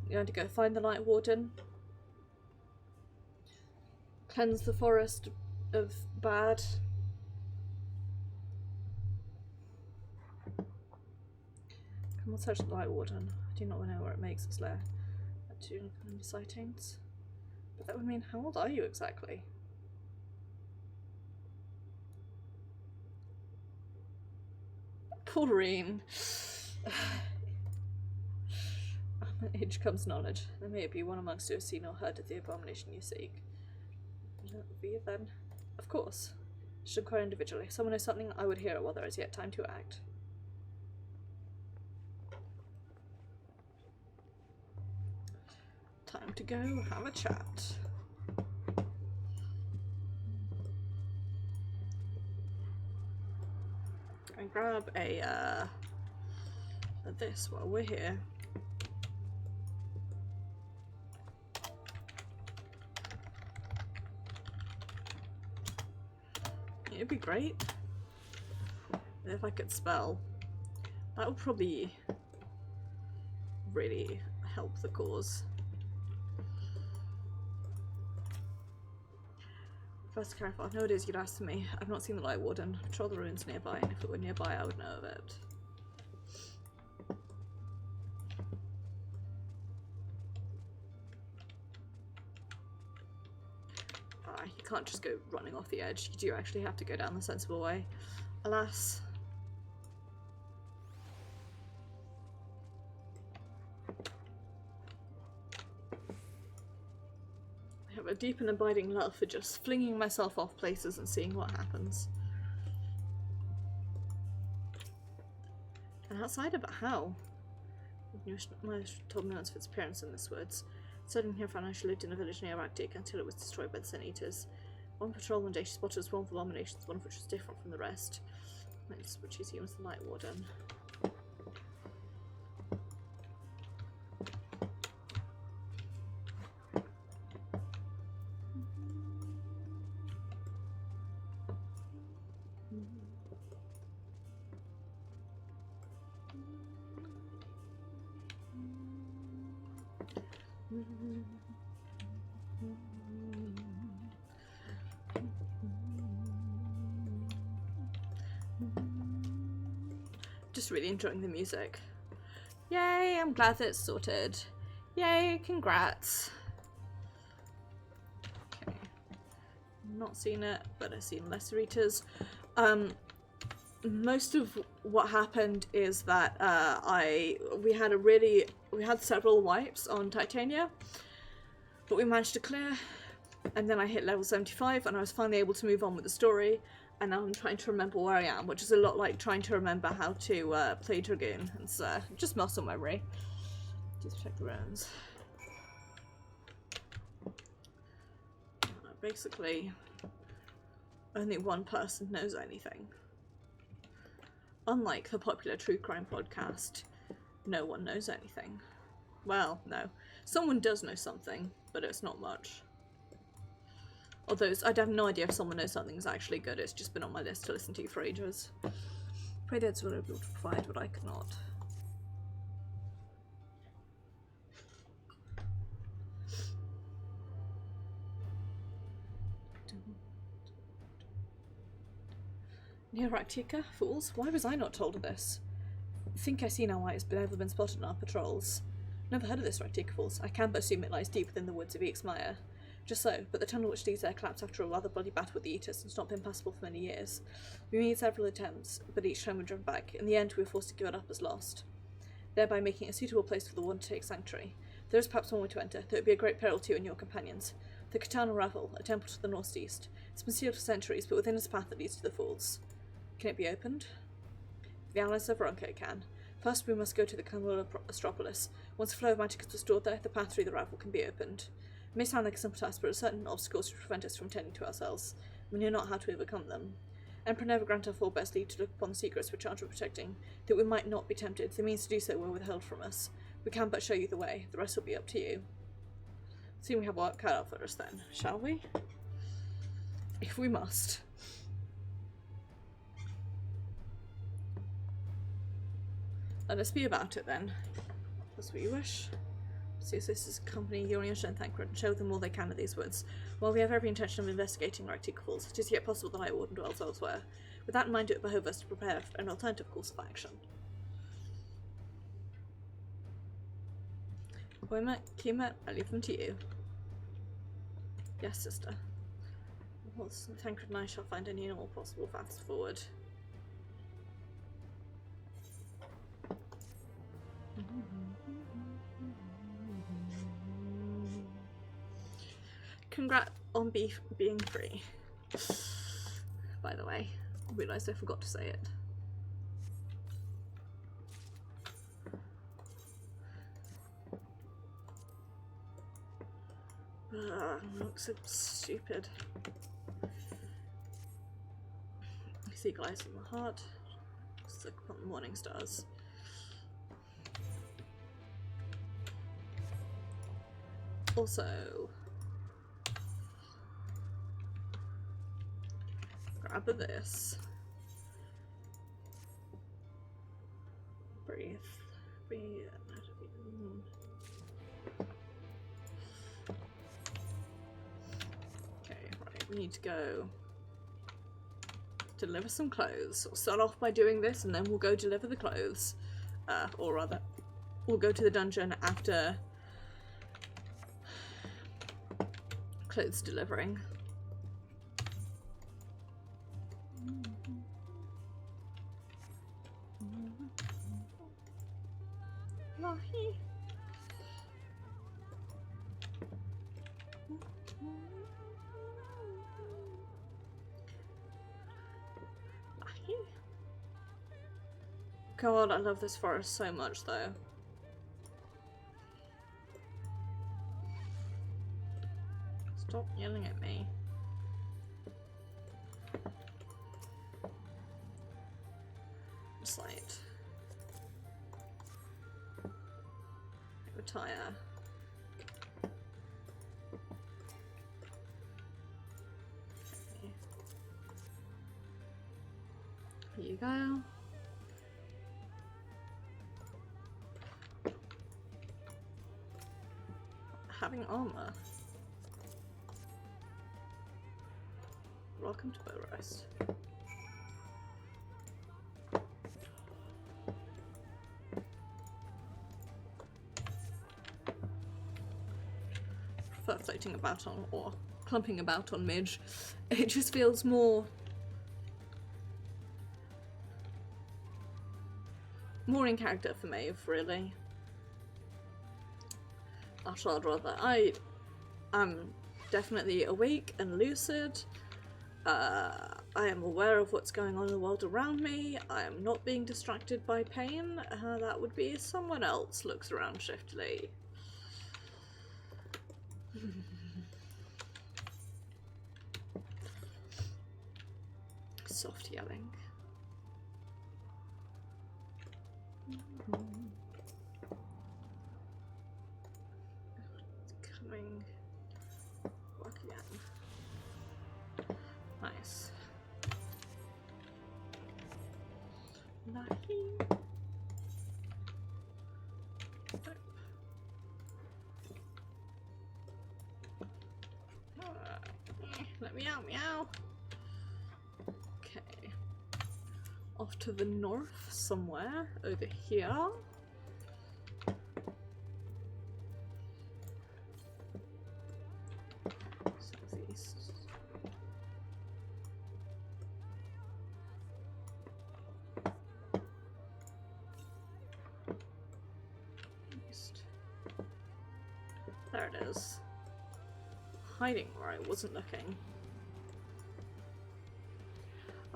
You're going to go find the Light Warden. Cleanse the forest of bad. Come on, search the Light Warden. I do not know where it makes its lair. Do you any sightings? But that would mean, how old are you exactly? Paulrine. With age comes knowledge. There may be one amongst you who has seen or heard of the abomination you seek. That would be it then. Of course. Should inquire individually. If someone knows something, I would hear it while there is yet time to act. Time to go have a chat. And grab a this while we're here. It'd be great if I could spell. That would probably really help the cause. First to clarify, I know it is you'd asked me. I've not seen the Light Warden. Patrol the ruins nearby, and if it were nearby, I would know of it. You can't just go running off the edge. You do actually have to go down the sensible way. Alas. I have a deep and abiding love for just flinging myself off places and seeing what happens. An outsider, but how? You told me once of its appearance in this woods. Certain here found she lived in a village near Arctic until it was destroyed by the Sin Eaters. On patrol one day she spotted a swarm of abominations, one of which was different from the rest. That's what she's seen was the Light Warden. Just really enjoying the music. Yay, I'm glad that it's sorted. Yay, congrats. Okay. Not seen it, but I've seen Lesser Eaters. most of what happened is that we had several wipes on Titania, but we managed to clear, and then I hit level 75 and I was finally able to move on with the story, and now I'm trying to remember where I am, which is a lot like trying to remember how to play Dragoon. It's just muscle memory. Just check the runes. Basically, only one person knows anything. Unlike the popular true crime podcast, no one knows anything. Well, no. Someone does know something, but it's not much. Although I'd have no idea if someone knows something's actually good, it's just been on my list to listen to for ages. Pray that's what I'll be able to provide what I could not. Near Raktika, fools. Why was I not told of this? Think I see now why it's never been spotted in our patrols. Never heard of this Raktika, fools. I can but assume it lies deep within the woods of Ixmaya. Just so, but the tunnel which leads there collapsed after a rather bloody battle with the Eaters and has not been passable for many years. We made several attempts, but each time we driven back. In the end, we were forced to give it up as lost, thereby making a suitable place for the one to take sanctuary. There is perhaps one way to enter, though it would be a great peril to you and your companions. The Katana Ravel, a temple to the northeast. It's been sealed for centuries, but within its path that leads to the falls. Can it be opened? The allies of Veronco can. First, we must go to the Kamala Astropolis. Once the flow of magic is restored there, the path through the Ravel can be opened. It may sound like a simple task, but there are certain obstacles which prevent us from tending to ourselves. We know not how to overcome them. Emperor never granted our forebears leave to look upon the secrets we're charged with protecting, that we might not be tempted. The means to do so were withheld from us. We can but show you the way. The rest will be up to you. Seeing we have work cut out for us then, shall we? If we must. Let us be about it then. That's what you wish. See if this is a company Urian and Thancred and show them all they can of these woods. While we have every intention of investigating Raktika Falls, it is yet possible the High Warden dwells elsewhere. With that in mind, it would behove us to prepare an alternative course of action. Hoima, Kima, I leave them to you. Yes, sister. Well, Thancred and I shall find any and all possible paths forward. Congrats on being free. By the way, I realised I forgot to say it. Looks so stupid. Seagull eyes in the heart. Let's look upon the morning stars. Also, grab this. Breathe. Breathe. Okay, right, we need to go deliver some clothes. We'll start off by doing this and then we'll go deliver the clothes. Or rather, we'll go to the dungeon after clothes delivering. Lahi. God, I love this forest so much though. Stop yelling at me. Slight. Retire. Okay. Here you go. Having armor. Welcome to Bow Rest. Prefer floating about on or clumping about on Midge. It just feels more More in character for Maeve, really. Arshad, rather. I'm definitely awake and lucid. I am aware of what's going on in the world around me. I am not being distracted by pain. That would be someone else looks around shiftily. Soft yelling. Coming back again. Nice. Lucky. Let me out, meow. Okay. Off to the north somewhere, over here. Southeast. East. There it is. Hiding where I wasn't looking.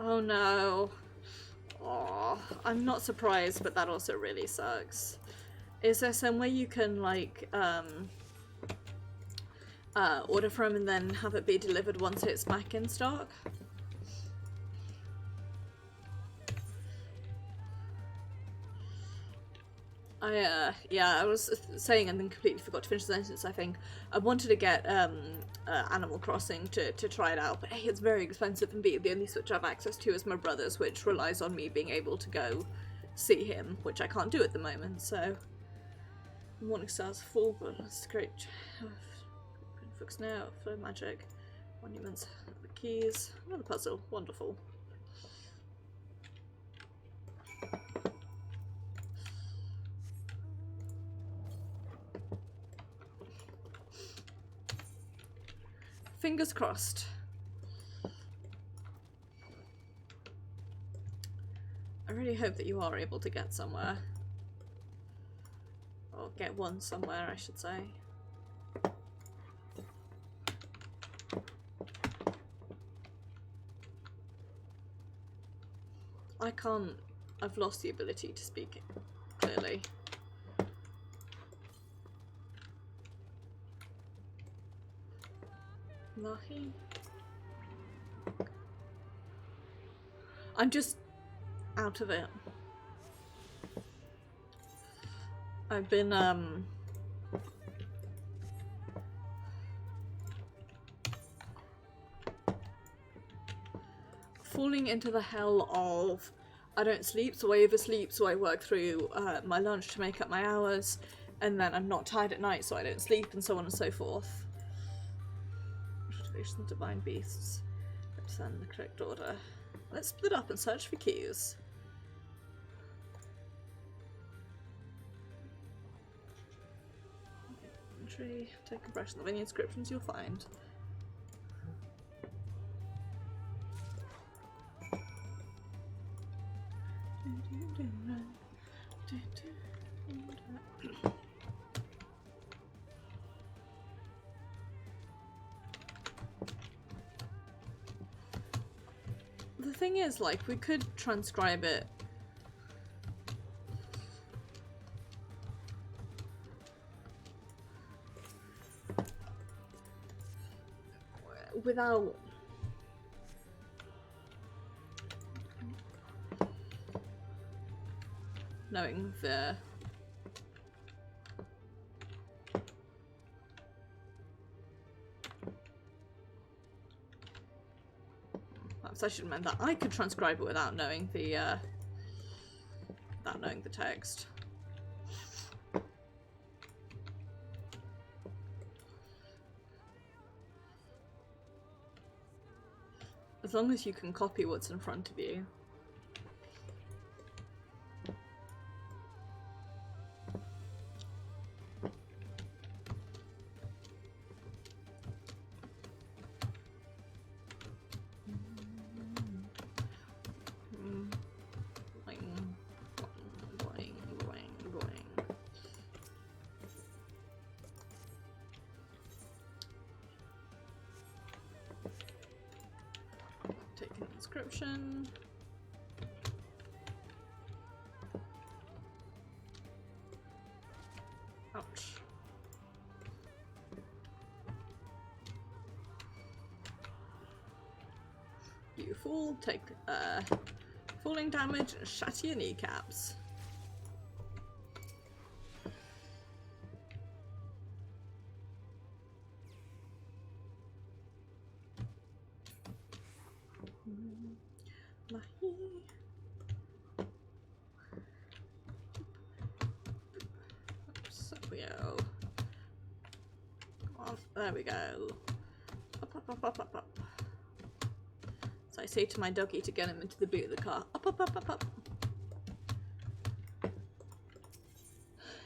Oh no. Oh, I'm not surprised, but that also really sucks. Is there some way you can like order from and then have it be delivered once it's back in stock? Yeah, I was saying and then completely forgot to finish the sentence, I think. I wanted to get Animal Crossing to try it out, but A, it's very expensive, and B, the only Switch I have access to is my brother's, which relies on me being able to go see him, which I can't do at the moment, so... Morning Star's full, but it's great. Focus now for magic. Monuments, the keys, another puzzle, wonderful. Fingers crossed. I really hope that you are able to get somewhere. Or get one somewhere, I should say. I can't... I've lost the ability to speak clearly. Lahi. I'm just out of it. I've been falling into the hell of I don't sleep, so I oversleep, so I work through my lunch to make up my hours, and then I'm not tired at night, so I don't sleep, and so on and so forth. Divine beasts. Let's send the correct order. Let's split up and search for keys. Entry, take impression of any inscriptions you'll find. The thing is, like, we could transcribe it without knowing the I should have meant that. I could transcribe it without knowing the text. As long as you can copy what's in front of you. description. Ouch. You fall, take falling damage, shatter your kneecaps. There we go. Up, up, up, up, up, up. So I say to my doggy to get him into the boot of the car. Up, up, up, up, up.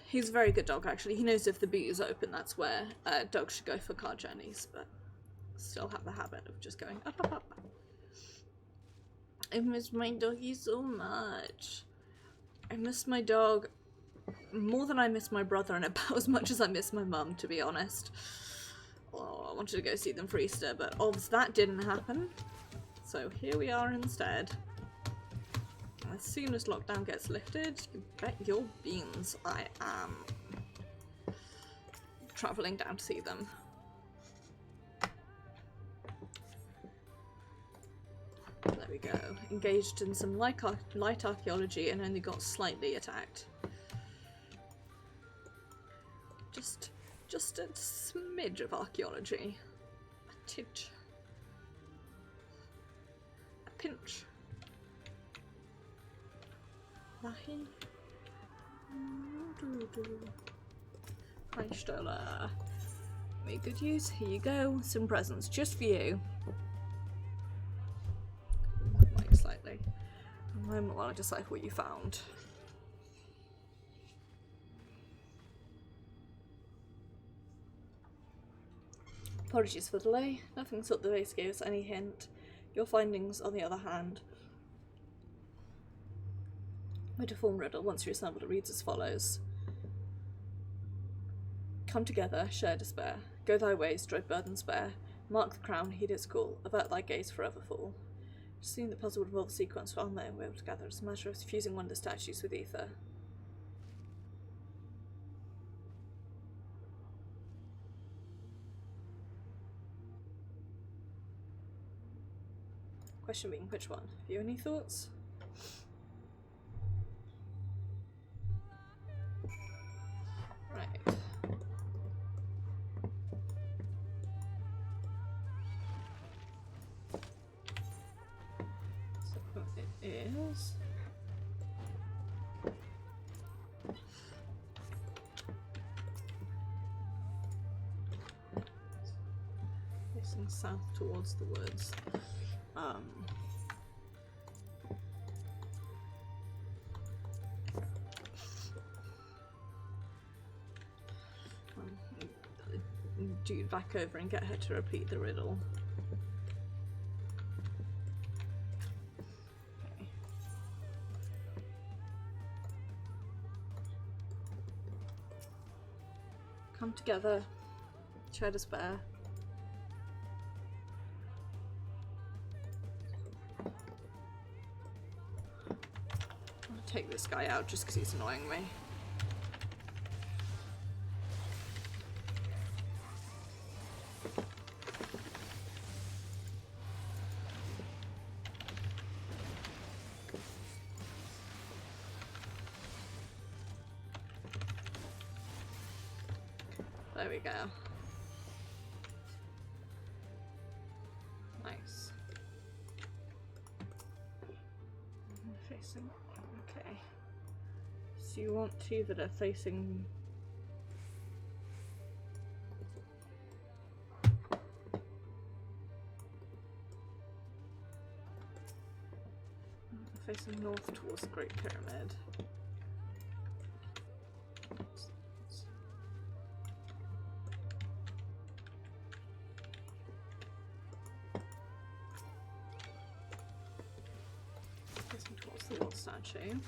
He's a very good dog, actually. He knows if the boot is open, that's where dogs should go for car journeys, but still have the habit of just going up, up, up. I miss my doggy so much. I miss my dog more than I miss my brother, and about as much as I miss my mum, to be honest. Oh, I wanted to go see them for Easter, but obviously that didn't happen. So here we are instead. As soon as lockdown gets lifted, you bet your beans I am travelling down to see them. There we go. Engaged in some light archaeology and only got slightly attacked. Just a smidge of archaeology. A tidge. A pinch. Lahi. Hi, Stola. Make good use. Here you go. Some presents just for you. Like slightly. A moment while I decipher what you found. Apologies for the delay. Nothing thought the base gave us any hint. Your findings, on the other hand, were to form riddle. Once reassembled, it reads as follows. Come together, share despair. Go thy ways, dread burdens bear. Mark the crown, heed its call. Avert thy gaze, forever fall. Soon the puzzle would involve a sequence found there and we able to gather as a measure of fusing wonder statues with ether. Question being, which one? Have you any thoughts? Right. So it is. Facing south towards the woods. Do back over and get her to repeat the riddle. Okay. Come together, share despair. I'll take this guy out just because he's annoying me. There we go. Nice. Facing. Okay. So you want two that are facing. Facing north towards the Great Pyramid. Towards the old statue.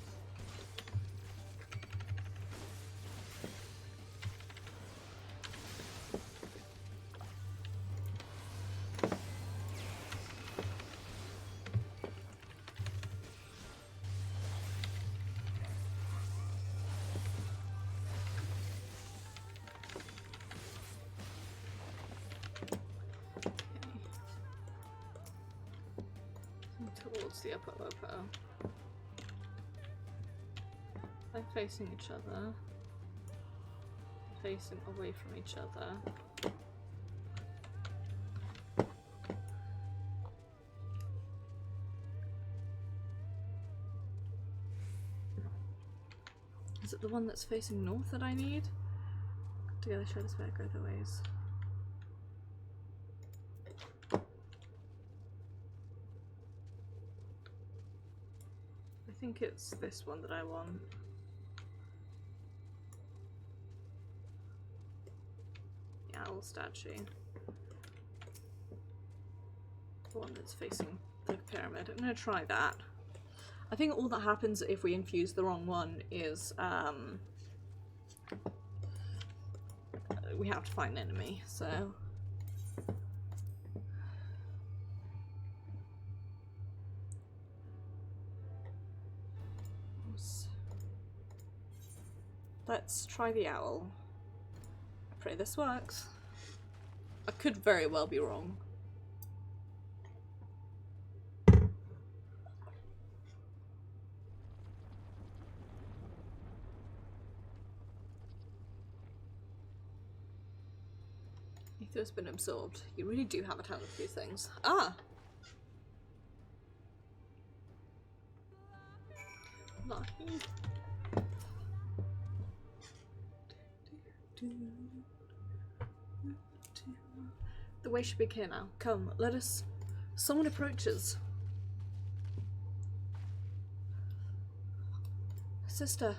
towards the upper. They're facing each other. Facing away from each other. Is it the one that's facing north that I need? Together show this back other ways. I think it's this one that I want. The owl statue. The one that's facing the pyramid. I'm gonna try that. I think all that happens if we infuse the wrong one is we have to find an enemy, so let's try the owl. I pray this works. I could very well be wrong. Ether's been absorbed. You really do have a talent for these things. Ah! Lucky. The way should be clear now. Come, let us. Someone approaches. Sister,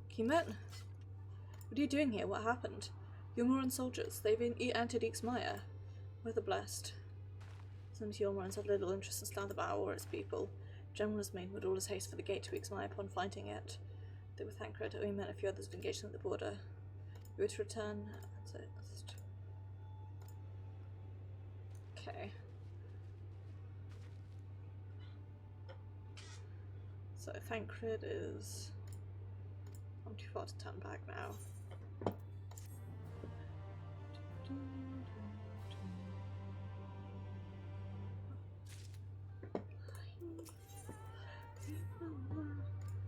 Kimet? What are you doing here? What happened? Yomoran soldiers. They've entered Ixmaya. We're the blessed. Some Yomorans have little interest in Slatherbow or its people. General has made with all his haste for the gate to Ixmaya upon finding it. They were Thancred, Owen, and a few others have engaged at the border. We were to return. That's it. Okay. So Thancred is. I'm too far to turn back now.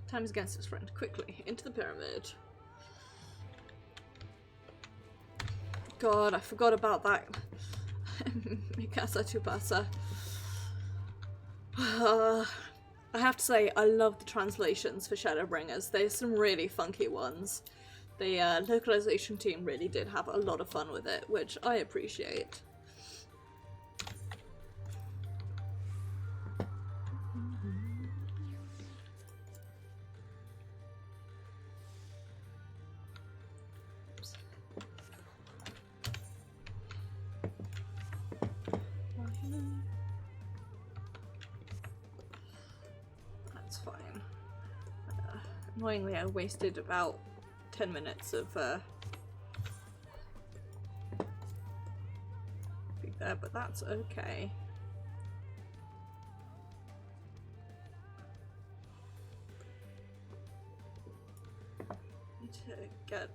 Time is against us, friend. Quickly, into the pyramid. God, I forgot about that. Mikasa Tupasa. I have to say, I love the translations for Shadowbringers. There's some really funky ones. The localization team really did have a lot of fun with it, which I appreciate. That's fine. Annoyingly, I wasted about 10 minutes of there, but that's okay. Need to get.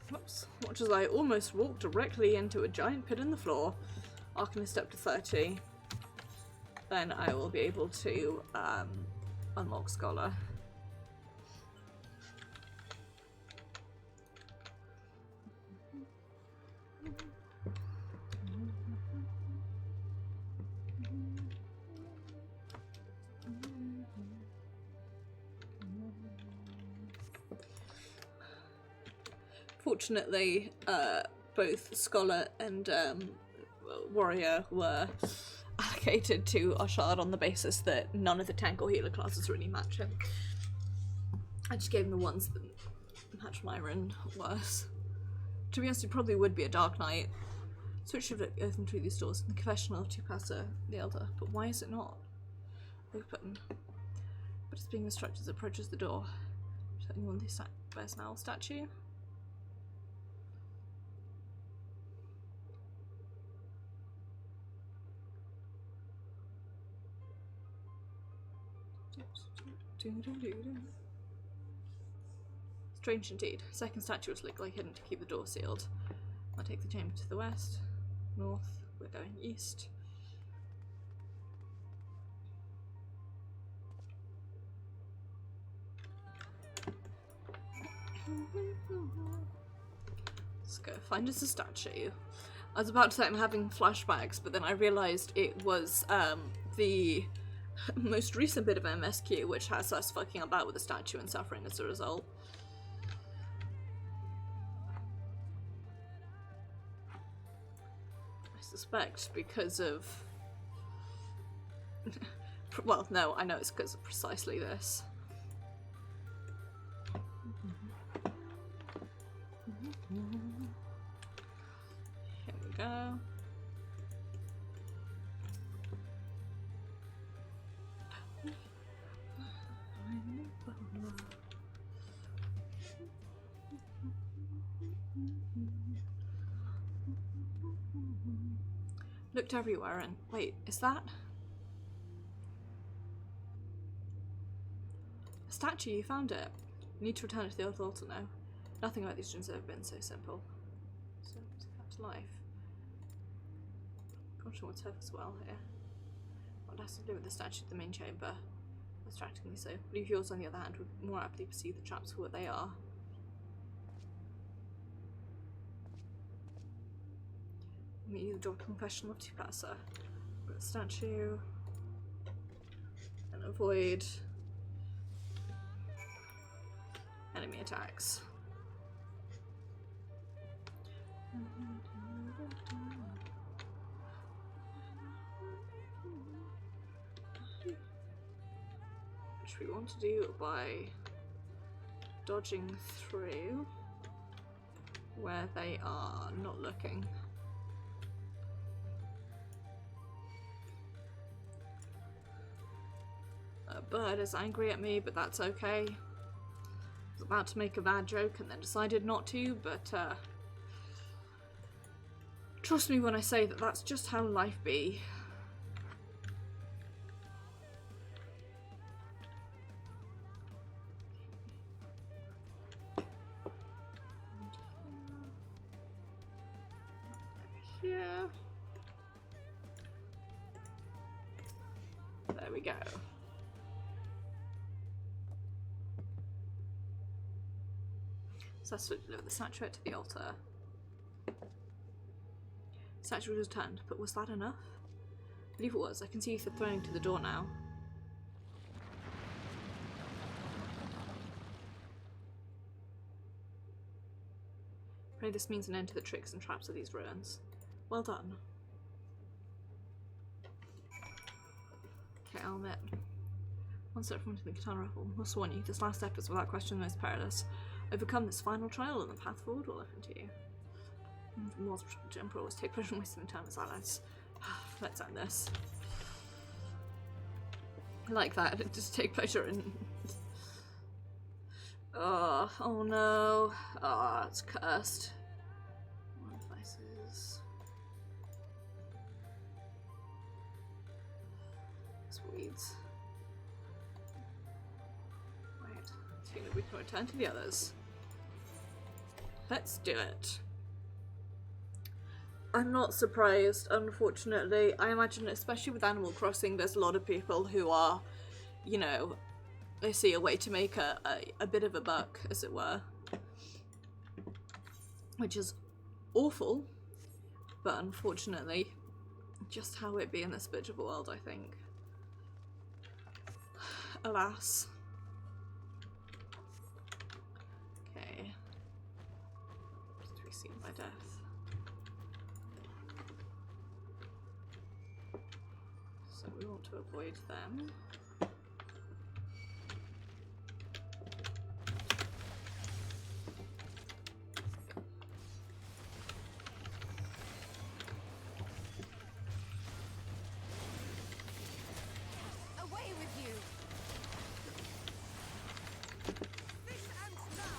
Whoops. Watch as I almost walked directly into a giant pit in the floor. Arcanist up to 30. Then I will be able to unlock Scholar. Fortunately, both Scholar and Warrior were allocated to Arshad on the basis that none of the tank or healer classes really match him. I just gave him the ones that match Myron worse. To be honest, it probably would be a Dark Knight. Switch should have opened through these doors. The confessional to Passer the Elder. But why is it not open? But it's being instructed as it approaches the door. Is anyone who wears an owl statue? Strange indeed. Second statue was likely hidden to keep the door sealed. I'll take the chamber to the west, north, we're going east. Let's go find us a statue. I was about to say I'm having flashbacks, but then I realised it was the most recent bit of MSQ, which has us fucking about with the statue and suffering as a result. I suspect because of... well, no, I know it's because of precisely this. Here we go. Looked everywhere and wait, is that a statue? You found it. You need to return it to the old altar now. Nothing about these dreams have ever been so simple. So it's come to life. Gosh, what's up as well here? What has to do with the statue of the main chamber? Distractingly so. Believe yours, on the other hand, would more aptly perceive the traps for what they are. Meet you the door confessional of Tupasa. The statue. And avoid enemy attacks. Which we want to do by dodging through where they are not looking. A bird is angry at me, but that's okay. I was about to make a bad joke and then decided not to, but trust me when I say that that's just how life be. Here. There we go. Successfully deliver the statuette to the altar. Statue was returned, but was that enough? I believe it was. I can see you throwing to the door now. Pray this means an end to the tricks and traps of these ruins. Well done. Okay, I'll admit. One step from the katana rifle. Must warn you, this last step is without question the most perilous. Overcome this final trial and the path forward will open to you. The Moors Emperor always take pleasure in wasting time as allies. Let's end this. I like that. Just take pleasure in... oh no. Oh, it's cursed. More places. It's weeds. Right. I think that we can return to the others. Let's do it. I'm not surprised, unfortunately. I imagine, especially with Animal Crossing, there's a lot of people who are, you know, they see a way to make a bit of a buck, as it were. Which is awful, but unfortunately, just how it be in this bitch of a world, I think. Alas. Okay. To be seen by death. So we want to avoid them. Away with you! This ends now.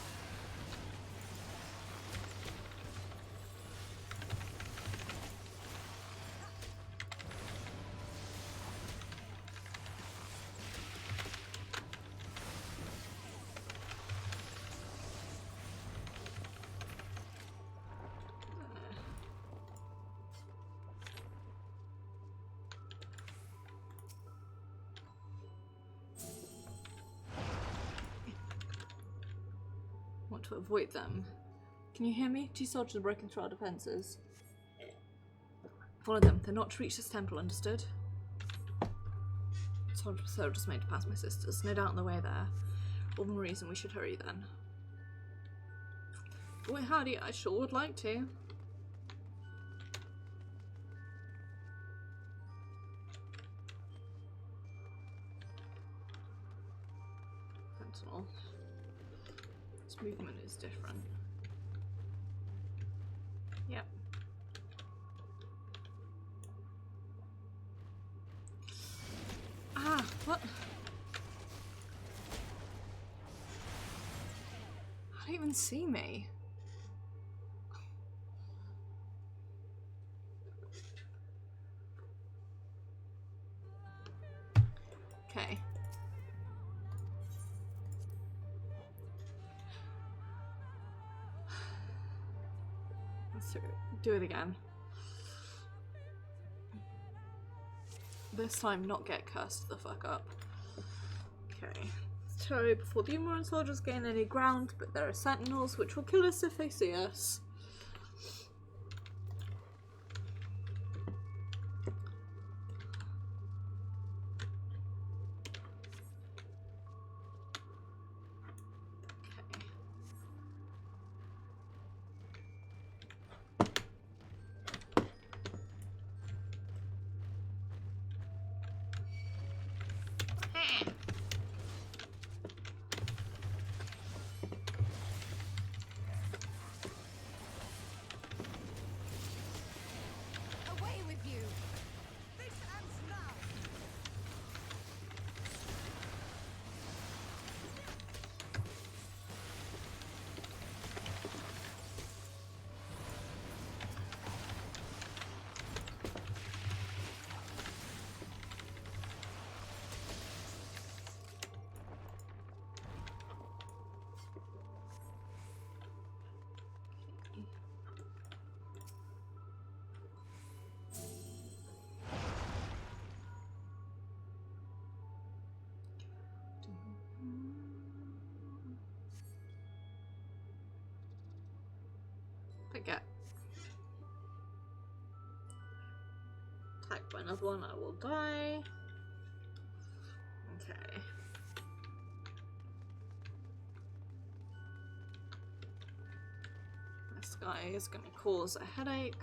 to avoid them. Can you hear me? 2 soldiers are breaking through our defences. Follow them. They're not to reach this temple, understood? Soldiers made to pass my sisters. No doubt on the way there. All the more reason we should hurry then. Boy howdy, I sure would like to. Sentinel. This movement is different. Yep. Ah, what? I don't even see me. Okay. Let's do it again. This time not get cursed the fuck up. Okay. Let's hurry before the Umaran soldiers gain any ground, but there are sentinels which will kill us if they see us. Away with you! This ends now! Get attacked by another one, I will die. Okay. This guy is going to cause a headache.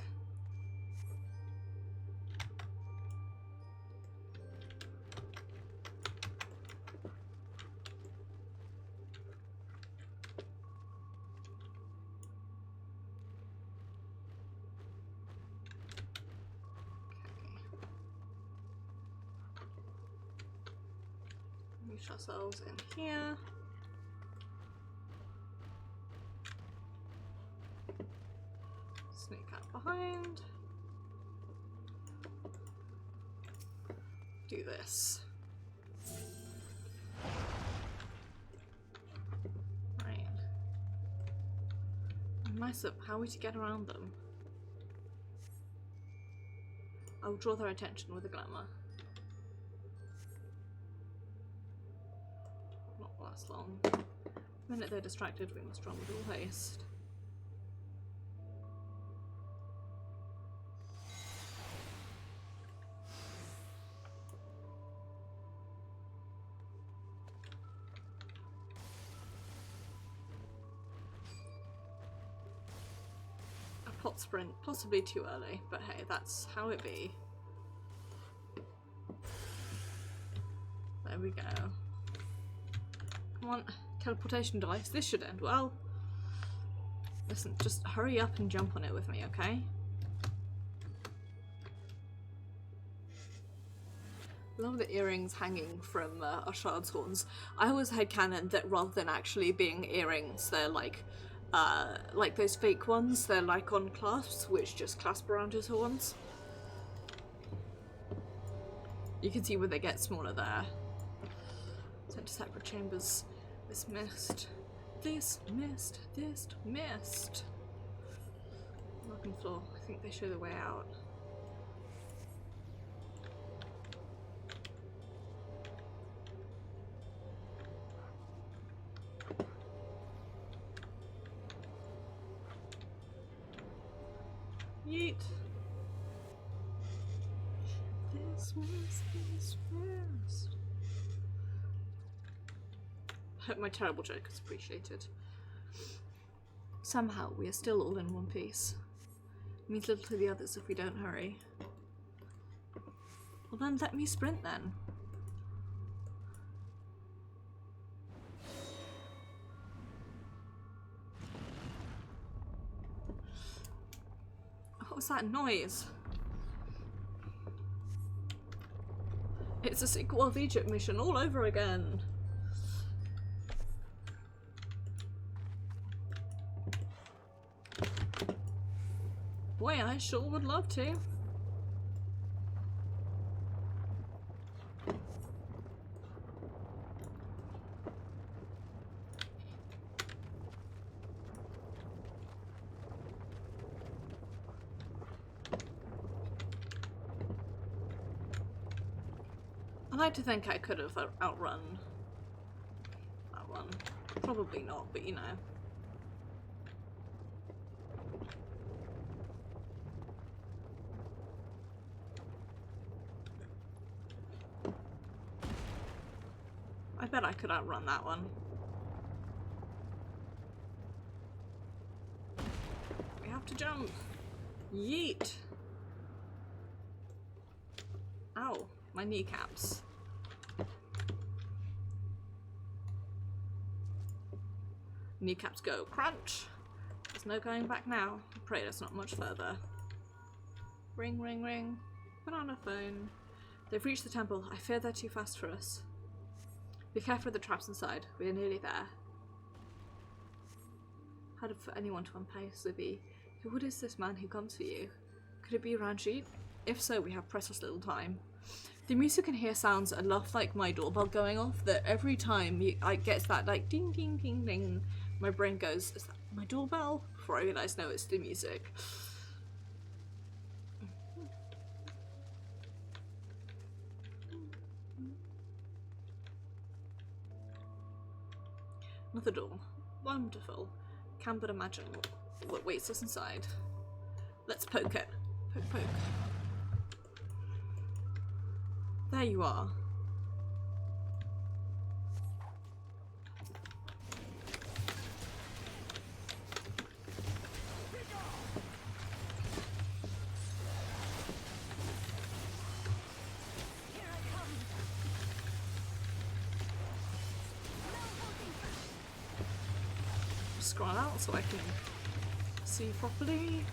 Push ourselves in here. Sneak out behind. Do this. Right. Nice up. How are we to get around them? I will draw their attention with a glamour. Last long. The minute they're distracted, we must run with all haste. A pot sprint, possibly too early, but hey, that's how it be. There we go. Come on, teleportation device. This should end well. Listen, just hurry up and jump on it with me, okay? Love the earrings hanging from Arshad's horns. I always had canon that rather than actually being earrings, they're like those fake ones. They're like on clasps, which just clasp around his horns. You can see where they get smaller there. Sent to separate chambers. This mist. This mist. This mist. Welcome floor. I think they show the way out. Yeet. This was first. Hope my terrible joke is appreciated. Somehow we are still all in one piece. Means little to the others if we don't hurry. Well then let me sprint then. What was that noise? It's a sequel of Egypt mission all over again. Boy, I sure would love to. I like to think I could have outrun that one. Probably not, but you know. I bet I could outrun that one. We have to jump. Yeet. Ow, my kneecaps. Kneecaps go crunch. There's no going back now. I pray there's not much further. Ring, ring, ring. Put on a phone. They've reached the temple. I fear they're too fast for us. Be careful of the traps inside. We are nearly there. How for anyone to impulsively? Who is this man who comes for you? Could it be Ranjit? If so, we have precious little time. The music and hear sounds enough like my doorbell going off that every time I get that like ding ding ding ding, my brain goes, is that my doorbell? Before I realise, no, it's the music. Another door. Wonderful. Can't but imagine what waits us inside. Let's poke it. Poke, poke. There you are. Scroll out so I can see properly.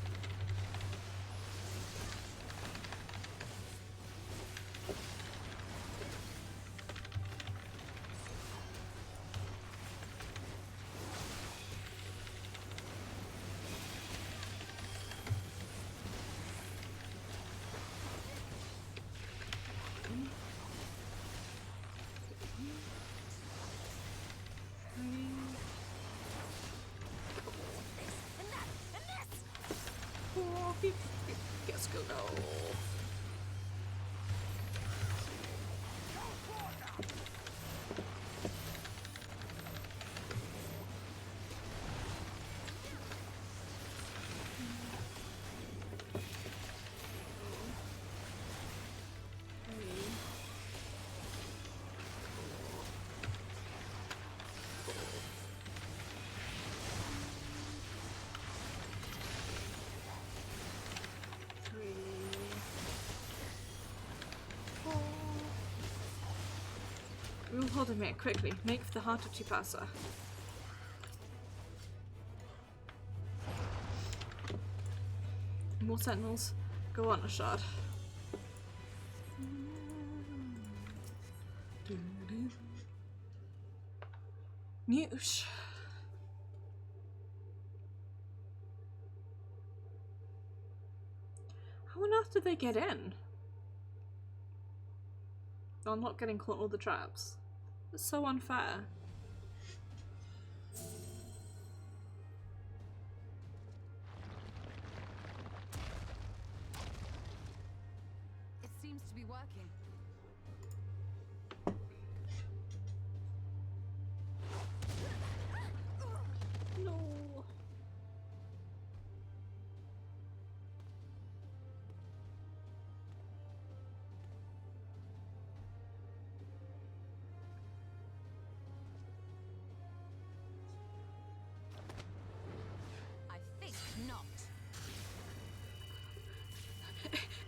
Let's go now. We'll hold him here, quickly. Make for the heart of Chipasa. More sentinels. Go on, Arshad. Noosh. How on earth did they get in? I'm not getting caught in all the traps. It's so unfair. It seems to be working. No.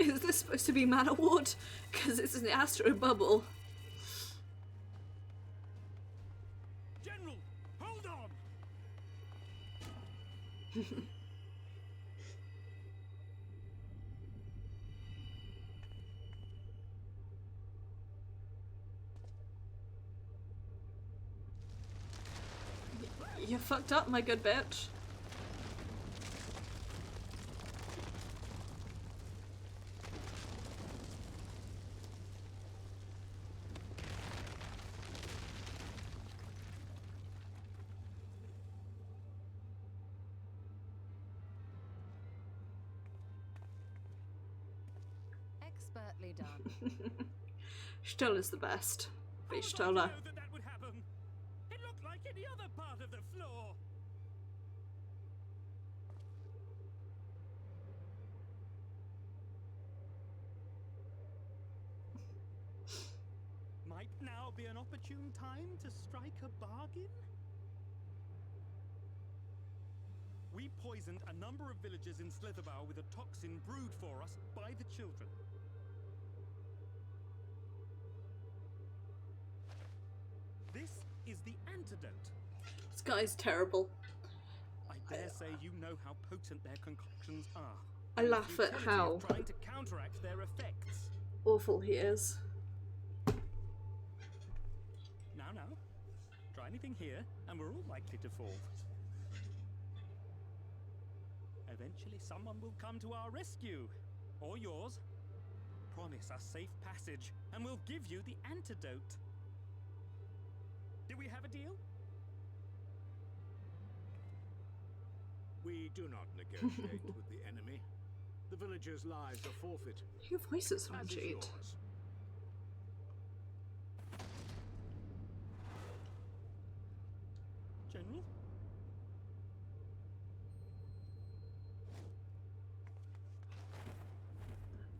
Is this supposed to be mana ward? Because it's an astro bubble. General, hold on! You fucked up, my good bitch. Expertly done. Stolla's the best. Be How was I to Stolla. know that that would happen? It looked like any other part of the floor. Might now be an opportune time to strike a bargain? We poisoned a number of villagers in Slitherbough with a toxin brewed for us by the children. This is the antidote. This guy's terrible. I dare say you know how potent their concoctions are. I laugh at Futility how of trying to counteract their effects. awful he is. Now, try anything here, and we're all likely to fall. Eventually, someone will come to our rescue, or yours. Promise us safe passage, and we'll give you the antidote. Do we have a deal? We do not negotiate with the enemy. The villagers' lives are forfeit, Your voice is as is Ranjit. yours. General?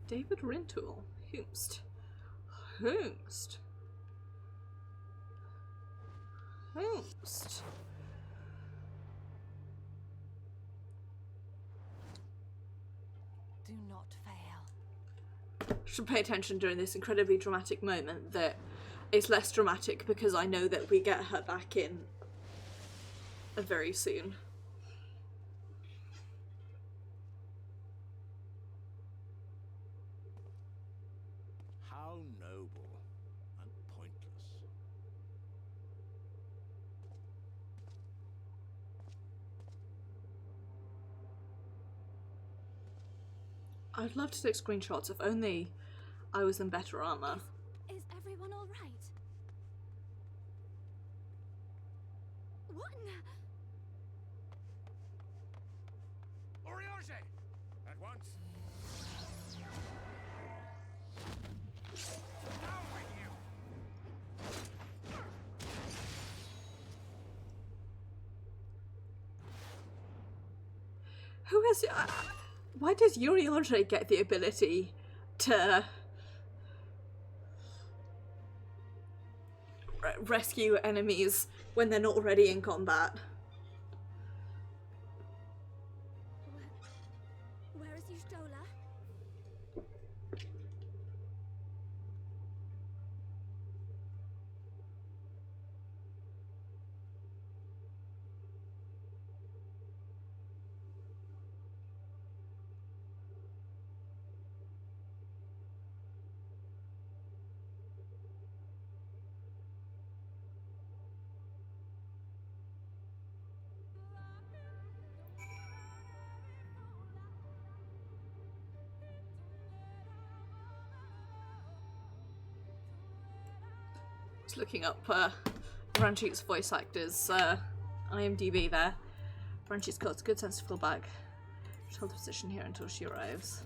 David Rintoul. Whomst. Whomst. Whomst. Do not fail. Should pay attention during this incredibly dramatic moment that it's less dramatic because I know that we get her back in very soon. How noble and pointless. I'd love to take screenshots if only I was in better armor. Is everyone all right? What in the... Oriage! At once! Down with you! Who is... why does Uriage get the ability to rescue enemies when they're not already in combat? Where is Y'shtola? Just looking up Ranjit's voice actors IMDb there. Ranjit's got a good sense to feel back. Just hold the position here until she arrives.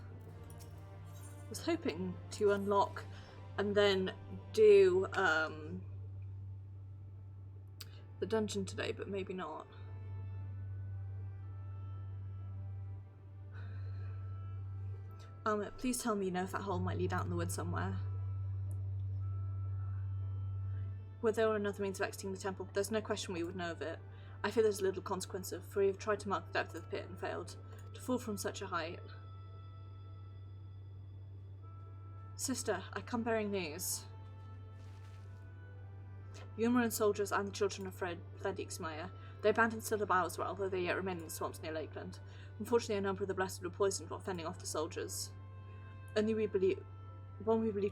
Was hoping to unlock and then do the dungeon today, but maybe not. Please tell me you know if that hole might lead out in the woods somewhere. Were there another means of exiting the temple? There's no question we would know of it. I fear there's little consequence of, for we have tried to mark the depth of the pit and failed. To fall from such a height. Sister, I come bearing news. Yumaran soldiers and the children of fled Ixmaya. They abandoned Silabao as well, though they yet remain in the swamps near Lakeland. Unfortunately, a number of the blessed were poisoned while fending off the soldiers. One we believe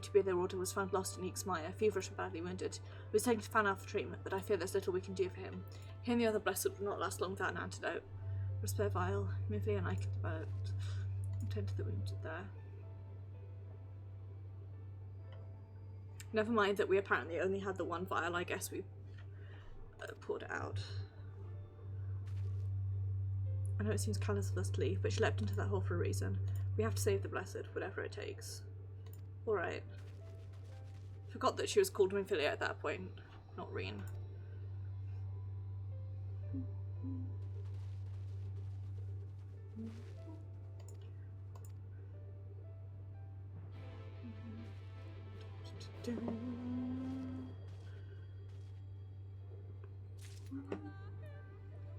to be their order was found lost in Ixmaya, feverish and badly wounded. He was taken to Fan for treatment, but I fear there's little we can do for him. He and the other blessed will not last long without an antidote. Respect vial, Mivli and I can develop. Attend to the wounded there. Never mind that we apparently only had the one vial, I guess we poured it out. I know it seems callous of us to leave, but she leapt into that hole for a reason. We have to save the blessed, whatever it takes. Alright. Forgot that she was called Minfilia at that point, not Reen.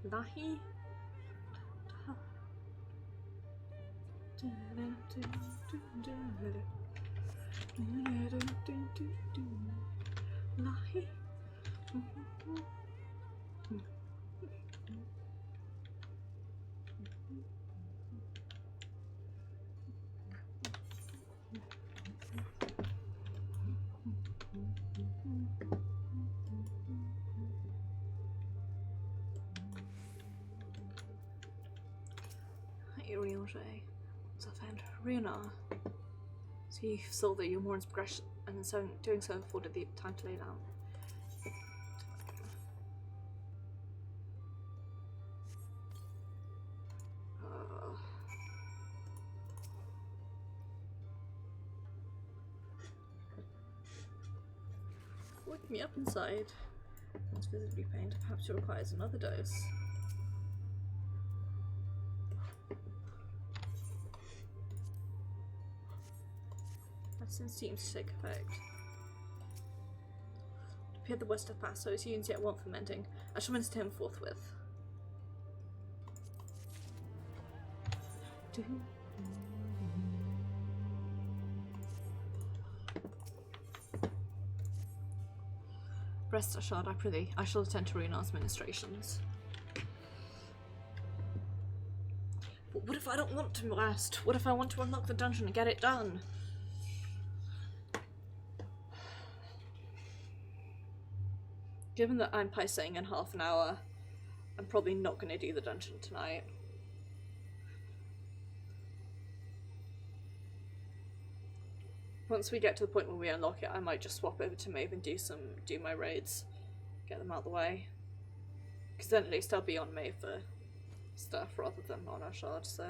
Lahi? Lahi? Riona. So you saw that your Morin's progression, and so doing so afforded the time to lay down. Wake me up inside. It's visibly pained. Perhaps it requires another dose. Medicine seems to take effect. It appeared the worst have passed, so his wounds yet want fermenting. I shall minister him forthwith. Rest, Arshad, I prithee. I shall attend to Reenar's ministrations. But what if I don't want to rest? What if I want to unlock the dungeon and get it done? Given that I'm pacing in half an hour, I'm probably not going to do the dungeon tonight. Once we get to the point where we unlock it, I might just swap over to Maeve and do my raids, get them out of the way. Because then at least I'll be on Maeve for stuff rather than on Arshad, so.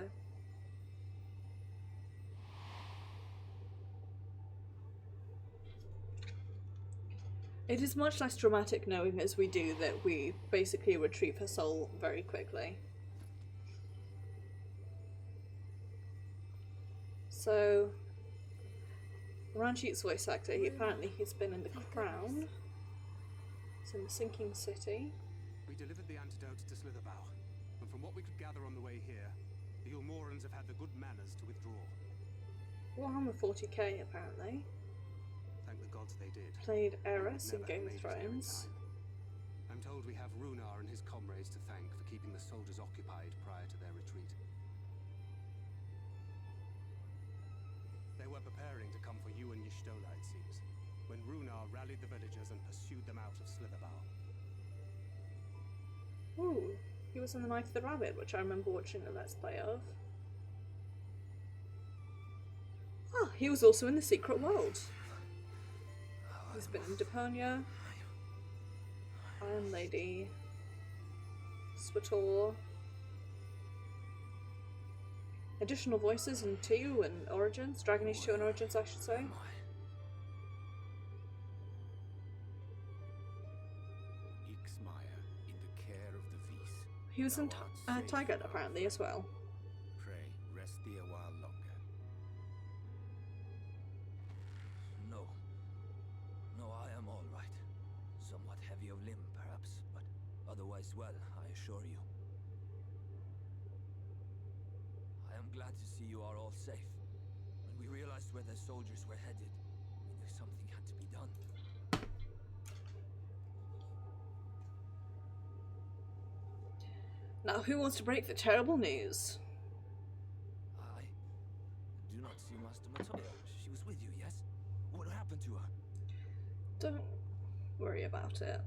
It is much less dramatic knowing as we do that we basically retrieve her soul very quickly. So, Ranjit's voice actor, he's been in The Crown. It's in The Sinking City. We delivered the antidote to Slitherbow, and from what we could gather on the way here, the Ulmorans have had the good manners to withdraw. Warhammer 40k apparently. Thank the gods they did. Played Eris in Never Game of made it there in Thrones. time. I'm told we have Runar and his comrades to thank for keeping the soldiers occupied prior to their retreat. They were preparing to come for you and Y'shtola, it seems, when Runar rallied the villagers and pursued them out of Slitherbow. Ooh, he was in The Night of the Rabbit, which I remember watching a Let's Play of. Ah, he was also in The Secret World. He's been in Deponia, Iron Lady, Swator. Additional voices in 2 and Origins, Dragon Age 2 and Origins I should say. Ixmaya, in the care of the Vis. He was in Tiger apparently as well. Pray, rest thee a while longer. No. No, I am all right. Somewhat heavy of limb, perhaps, but otherwise well, I assure you. I am glad to see you are all safe, and we realized where the soldiers were headed, we knew something had to be done. Now, who wants to break the terrible news? I do not see Master Matoya. She was with you, yes? What happened to her? Don't worry about it.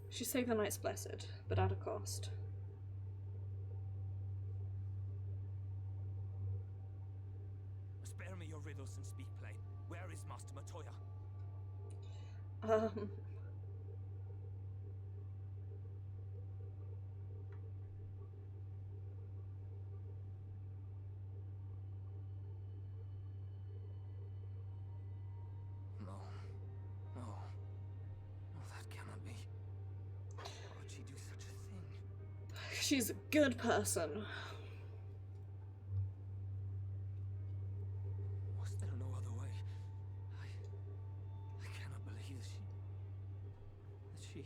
She saved the Knight's Blessed, but at a cost. Spare me your riddles and speak plain. Where is Master Matoya? No. No. No, that cannot be. Why would she do such a thing? She's a good person. Was there no other way? I cannot believe that she...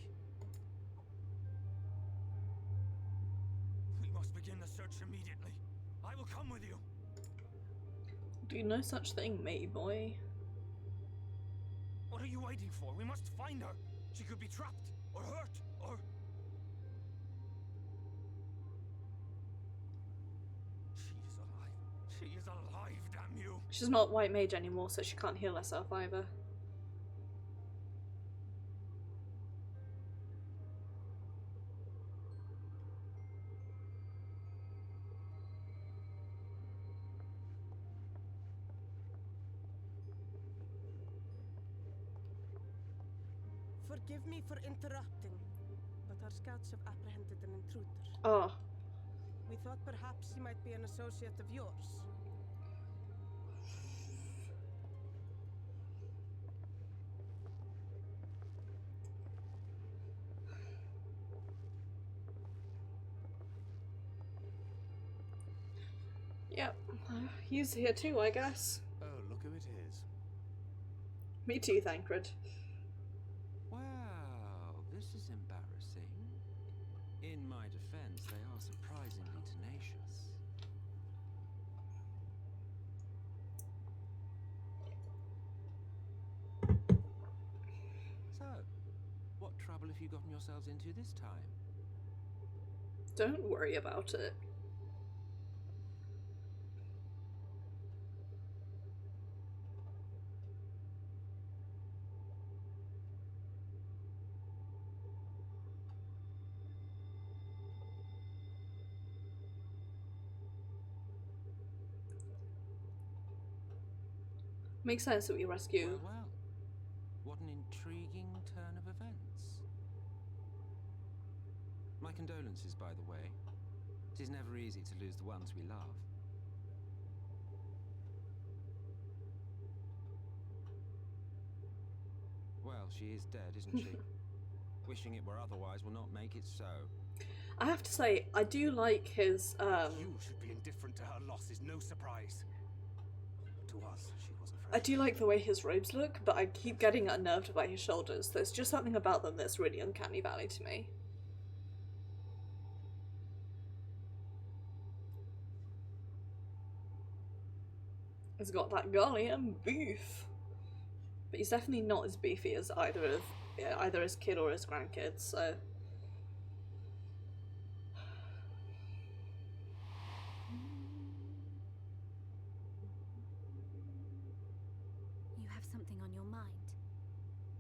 We must begin the search immediately. I will come with you. Do no such thing, matey boy. What are you waiting for? We must find her. She could be trapped, or hurt, or... She is alive. She is alive, damn you. She's not white mage anymore, so she can't heal herself either. Forgive me for interrupting, but our scouts have apprehended an intruder. Oh, We thought perhaps he might be an associate of yours. yep. He's here too, I guess. Oh, look who it is. Me too, Thancred. Wow, this is embarrassing. In my defense, they are surprisingly tenacious. So, what trouble have you gotten yourselves into this time? Don't worry about it. Makes sense that we rescue. Well, what an intriguing turn of events. My condolences, by the way. It is never easy to lose the ones we love. Well, she is dead, isn't she? Wishing it were otherwise will not make it so. I have to say, I do like his, You should be indifferent to her loss is no surprise. To us, she was afraid. I do like the way his robes look, but I keep getting unnerved by his shoulders. There's just something about them that's really uncanny valley to me. He's got that Gallian beef. But he's definitely not as beefy as either his kid or his grandkids, so... You have something on your mind.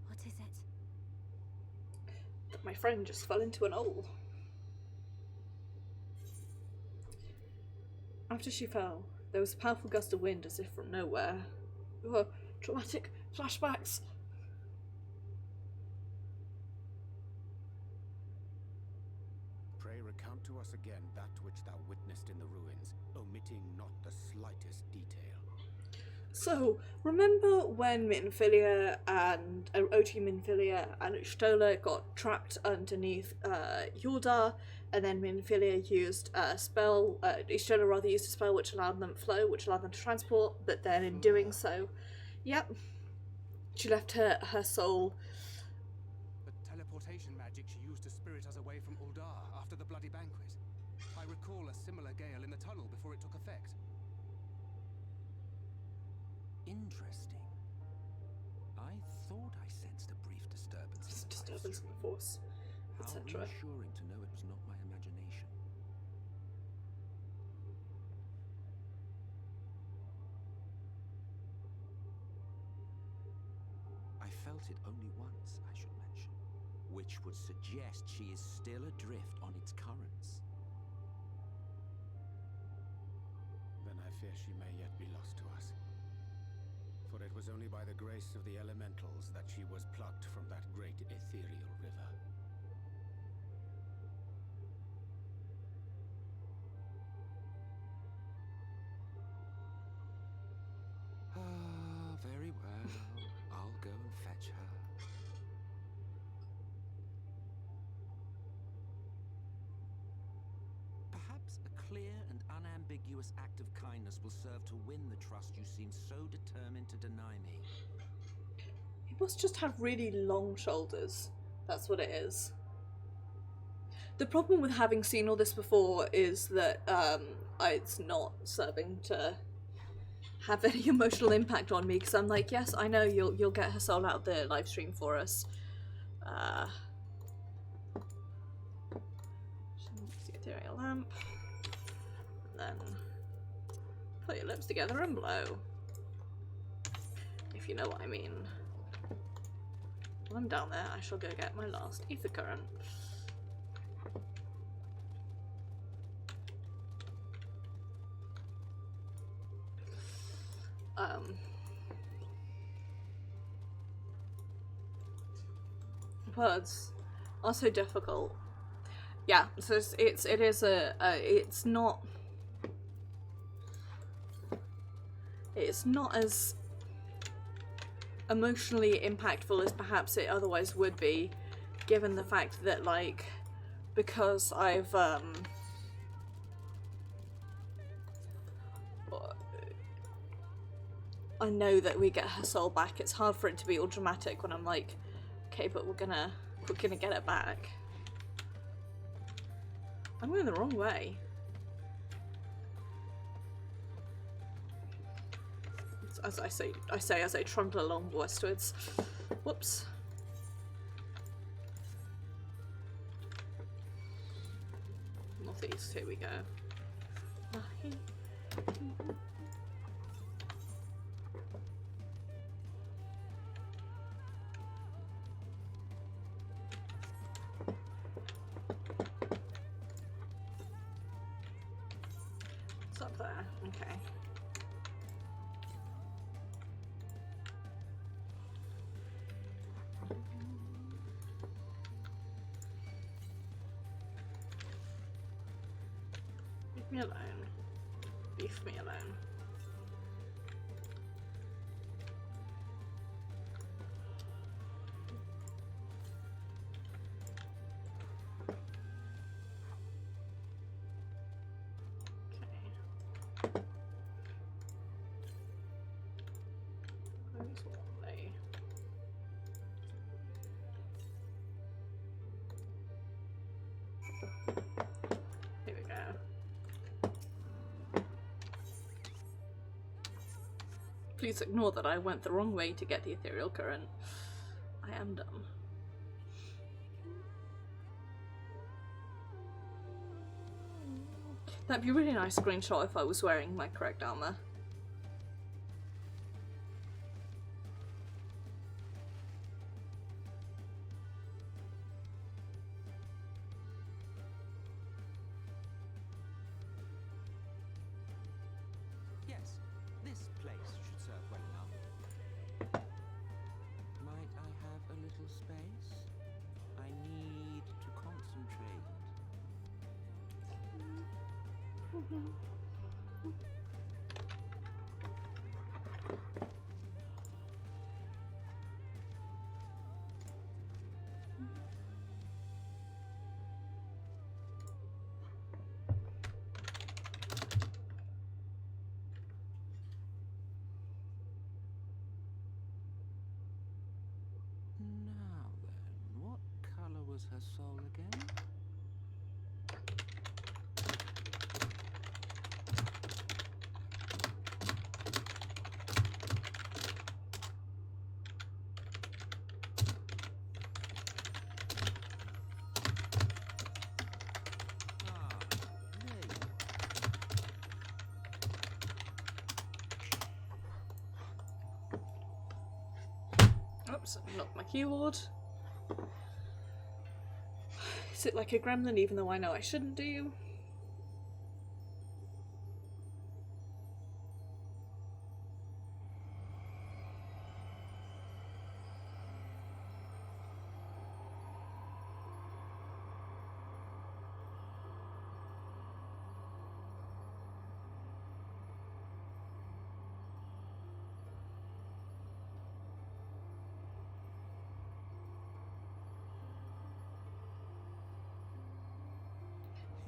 What is it? That my friend just fell into an hole. After she fell, there was a powerful gust of wind as if from nowhere. Ugh, traumatic flashbacks. Pray recount to us again that which thou witnessed in the ruins, omitting not the slightest detail. So, remember when Minfilia and OG Minfilia and Stola got trapped underneath Yordar, and then Minfilia used a spell, Stola rather used a spell which allowed them flow, which allowed them to transport, but then in doing so, yep, she left her soul. The teleportation magic she used to similar gale in the tunnel before it took effect. Interesting. I thought I sensed a brief disturbance in the Disturbance in the Stream. force, How etc. reassuring to know it was not my imagination. I felt it only once, I should mention, which would suggest she is still adrift on its currents. Then I fear she may yet be lost to us. For it was only by the grace of the elementals that she was plucked from that great ethereal river. Ah, very well. I'll go and fetch her. Perhaps a clear and unambiguous act of kindness will serve to win the trust you seem so determined to deny me. He must just have really long shoulders. That's what it is. The problem with having seen all this before is that it's not serving to have any emotional impact on me, because I'm like, yes, I know you'll get her soul out of the live stream for us. The ethereal lamp. And then put your lips together and blow. If you know what I mean. While I'm down there, I shall go get my last ether current. Words are so difficult. Yeah, so it's not as emotionally impactful as perhaps it otherwise would be, given the fact that, like, because I've I know that we get her soul back. It's hard for it to be all dramatic when I'm like, okay, but we're gonna get it back. I'm going the wrong way. As I say as I trundle along westwards. Whoops. Northeast, here we go. It's up there, okay. Leave me alone. Leave me alone. Here we go. Please ignore that I went the wrong way to get the ethereal current. I am dumb. That'd be a really nice screenshot if I was wearing my correct armor. Yes, this place should serve well enough. Might I have a little space? I need to concentrate. Now then, what color was her soul again? Oops, knocked my keyboard. Sit like a gremlin even though I know I shouldn't do.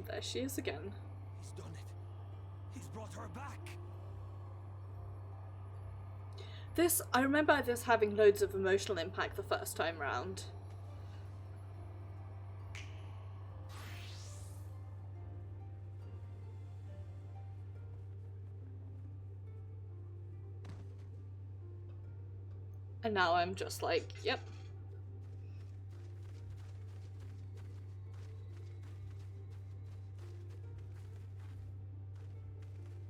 There she is again. He's done it. He's brought her back. This, I remember this having loads of emotional impact the first time round. And now I'm just like, yep.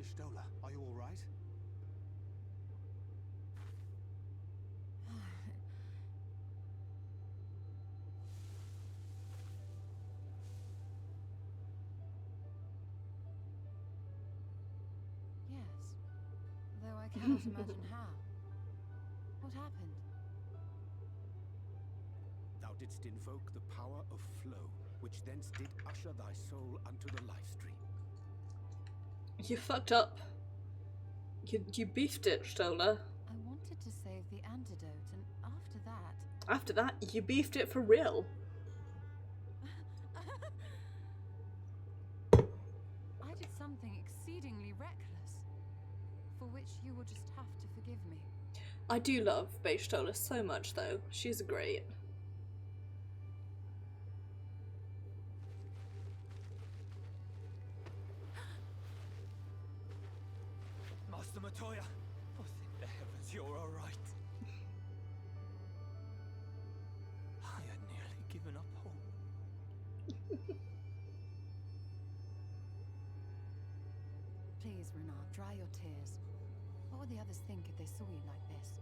Ishtola, are you all right? Yes, though I cannot imagine how. What happened? Thou didst invoke the power of flow, which thence did usher thy soul unto the life stream. You fucked up. You beefed it, Stola. I wanted to save the antidote, and after that... After that, you beefed it for real. I did something exceedingly reckless, for which you will just have to forgive me. I do love Beishtola so much though. She's great. Master Matoya, oh, thank the heavens you're all right. I had nearly given up hope. Please, Renard, dry your tears. What would the others think if they saw you like this?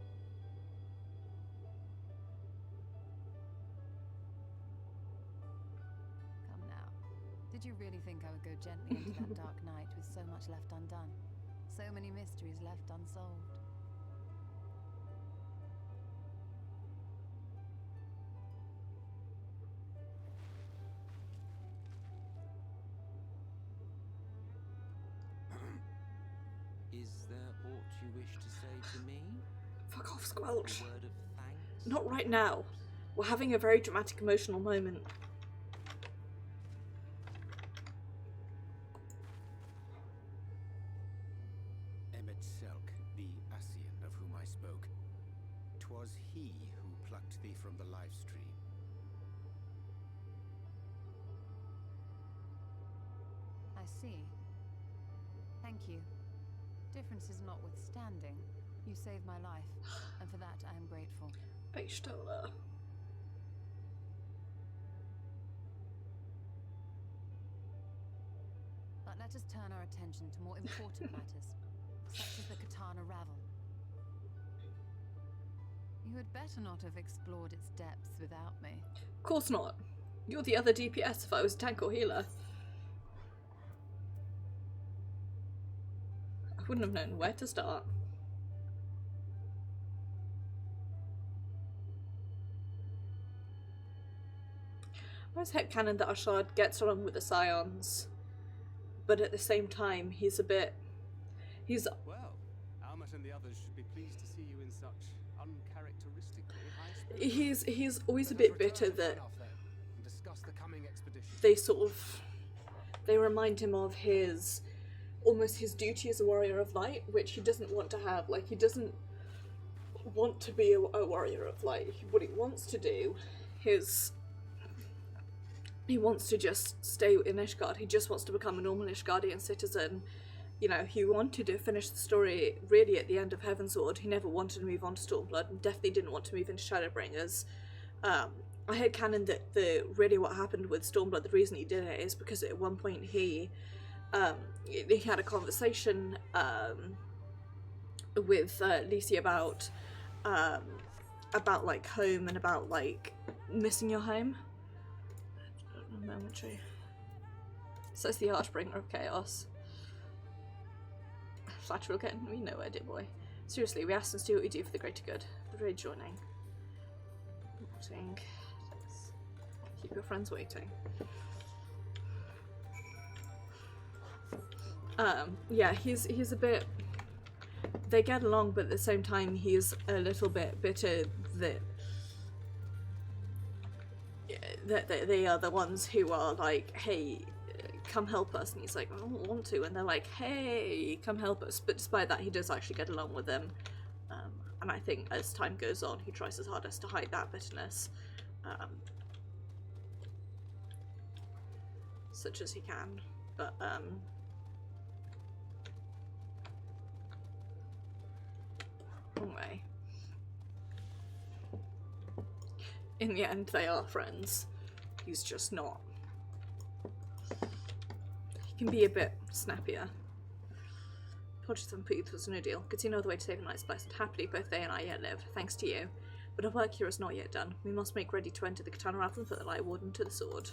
Come now. Did you really think I would go gently into that dark night with so much left undone? So many mysteries left unsolved. Is there aught you wish to say to me? Fuck off, A Squelch. word of thanks? Not right now. We're having a very dramatic, emotional moment. Emmet Selk, the Ascian of whom I spoke. 'Twas he who plucked thee from the life stream. I see. Thank you. Differences notwithstanding, you saved my life, and for that I am grateful. Beishtola. But let us turn our attention to more important matters, such as the Katana Ravel. You had better not have explored its depths without me. Of course not. You're the other DPS if I was a tank or healer. I wouldn't have known where to start. I was headcanon that Arshad gets along with the Scions, but at the same time he's a bit... Well, Almat and the others should be pleased to see you in such uncharacteristically high spirits. He's always a Let us bit bitter return to that Fanarf then, and discuss the coming expedition. they remind him of his, almost his duty as a warrior of light, which he doesn't want to have. Like, he doesn't want to be a warrior of light. What he wants to do is, he wants to just stay in Ishgard. He just wants to become a normal Ishgardian citizen. You know, he wanted to finish the story really at the end of Heavensward. He never wanted to move on to Stormblood, and definitely didn't want to move into Shadowbringers. I heard canon that really what happened with Stormblood, the reason he did it is because at one point he had a conversation with Lisi about about like home and about like missing your home. Momentary. Says the Archbringer of Chaos. Flattery will get me nowhere, dear boy. Seriously, we asked us to do what we do for the greater good. We're really joining. Waiting. Keep your friends waiting. Yeah, he's a bit. They get along, but at the same time, he's a little bit bitter that they are the ones who are like, hey, come help us, and he's like, I don't want to, and they're like, hey, come help us. But despite that, he does actually get along with them, and I think as time goes on, he tries his hardest to hide that bitterness, such as he can. But anyway, in the end, they are friends. He's just not. He can be a bit snappier. Apologies on Pooth was no deal. Could see no other way to save a night's blessed. Happily, both they and I yet live, thanks to you. But our work here is not yet done. We must make ready to enter the Katana Ravel and put the Light Warden to the sword.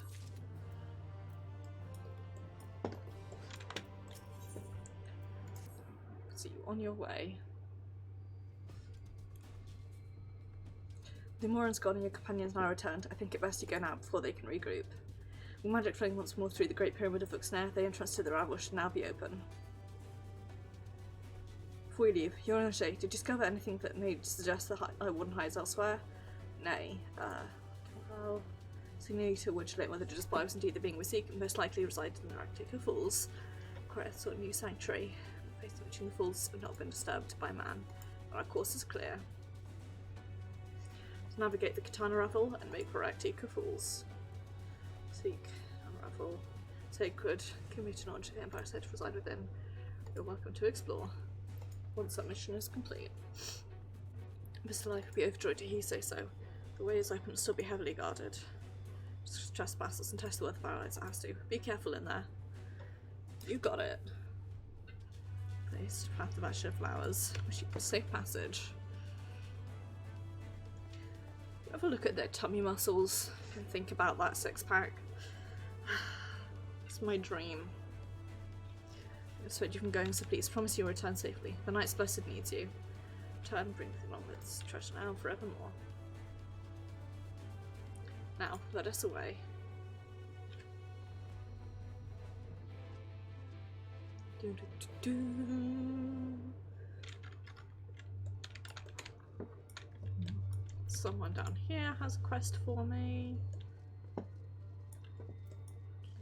See you on your way. The Moran's gone and your companions now returned. I think it best you go now before they can regroup. With magic flowing once more through the Great Pyramid of Uxner, the entrance to the Ravel should now be open. Before we leave, your Honor, did you discover anything that may suggest the Warden hides elsewhere? Nay. Well, so you need to vigilate whether the spy was indeed the being we seek, and most likely resides in the Arctic of Fools. Correct, sort of new sanctuary. Faith in which the fools have not been disturbed by man. Our course is clear. To navigate the Katana Ravel and make for Arctic of Fools. Seek, unravel, sacred, commit knowledge the Empire said to reside within. You're welcome to explore. Once that mission is complete. Mr. Life would be overjoyed to hear you say so. The way is open and still be heavily guarded. Just trespassers and test the worth of our lives as to. Be careful in there. You got it. Place, path of Asher flowers. Wish you safe passage. Have a look at their tummy muscles and think about that six-pack. It's my dream. I've swayed you from going, so please promise you'll return safely. The Knight's Blessed needs you. Return, bring along with its treasure now and forevermore. Now, let us away. Someone down here has a quest for me.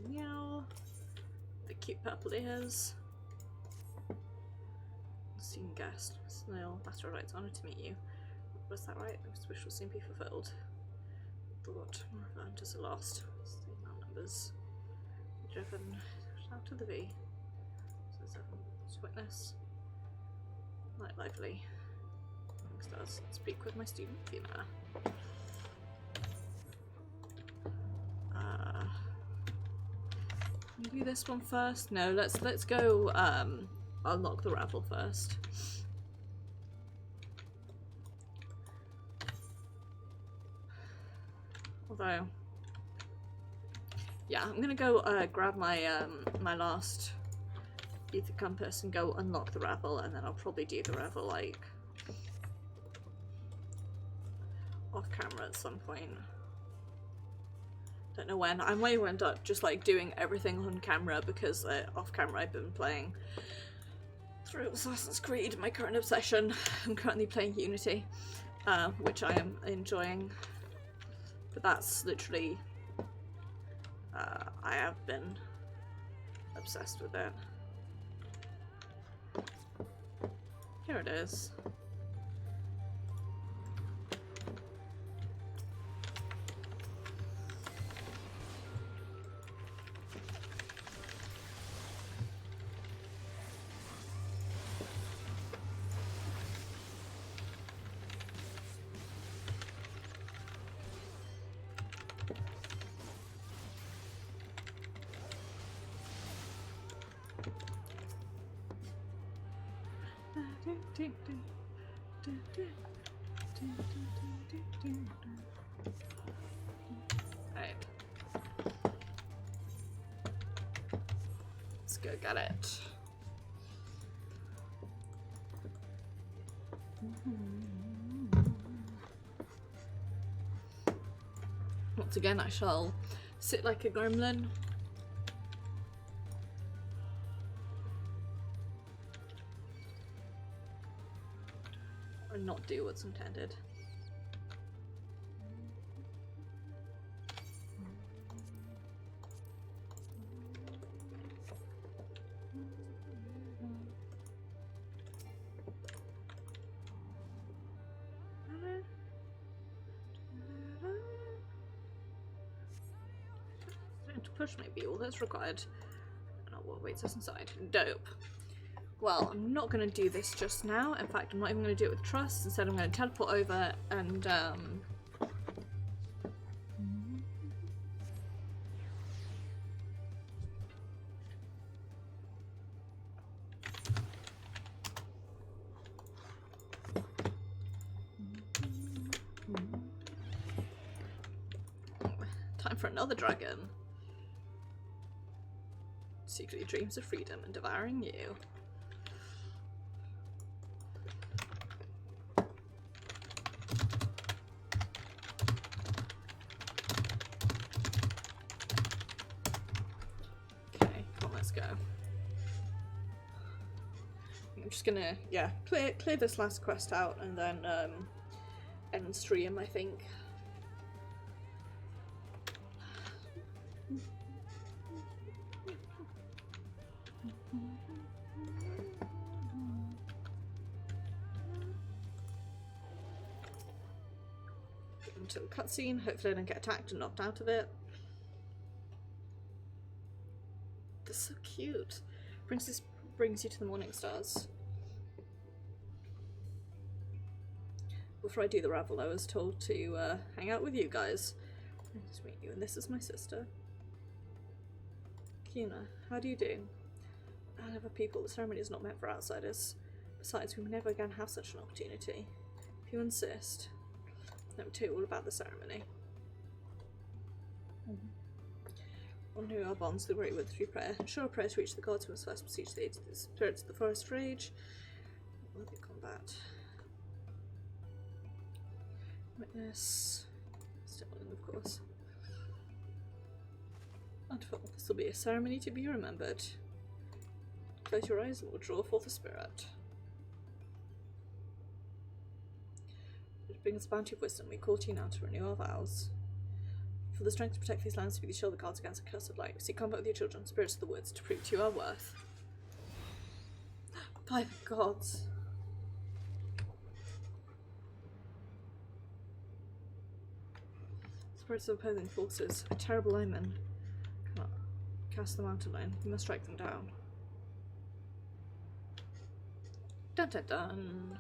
Meow. The cute purple ears. Seen guest. Snail. Meteorite's honoured to meet you. Was that right? This wish will soon be fulfilled. Thought more adventures are lost. Staying numbers. Driven. Shout to the V. Witness. Light lively. Thanks, does. Speak with my student Fina. Do this one first? No, let's go unlock the Ravel first. Although, yeah, I'm gonna go grab my my last ether compass and go unlock the Ravel, and then I'll probably do the Ravel like off camera at some point. Don't know when. I might end up just like doing everything on camera because off camera I've been playing through Assassin's Creed, my current obsession. I'm currently playing Unity, which I am enjoying, but that's literally I have been obsessed with it. Here it is. Right. Let's go get it. Once again, I shall sit like a gremlin. Or not do what's intended. To push maybe all that's required. Not what waits us inside. Dope. Well, I'm not going to do this just now. In fact, I'm not even going to do it with trust. Instead, I'm going to teleport over and time for another dragon. Secretly dreams of freedom and devouring you. Okay, come on, let's go. I'm just gonna, yeah, clear this last quest out and then end stream, I think. Until cutscene, hopefully I don't get attacked and knocked out of it. They're so cute. Princess brings you to the morning stars. Before I do the ravel, I was told to hang out with you guys. Nice to meet you, and this is my sister. Kiana, how do you do? Other people, the ceremony is not meant for outsiders. Besides, we may never again have such an opportunity. If you insist. Let me tell you all about the ceremony. One who our bonds the great word through prayer. Ensure prayers reach the gods, who must first beseech the aid of the spirits of the forest rage. Worthy combat. Witness. Still in, of course. Wonderful. This will be a ceremony to be remembered. Close your eyes and we'll draw forth a spirit. It brings a bounty of wisdom. We call to you now to renew our vows. For the strength to protect these lands, we shield the gods against a cursed light. Seek combat with your children, spirits of the woods, to prove to you our worth. By the gods. Spirits of opposing forces, a terrible omen. Cannot cast them out alone. We must strike them down. Dun dun dun.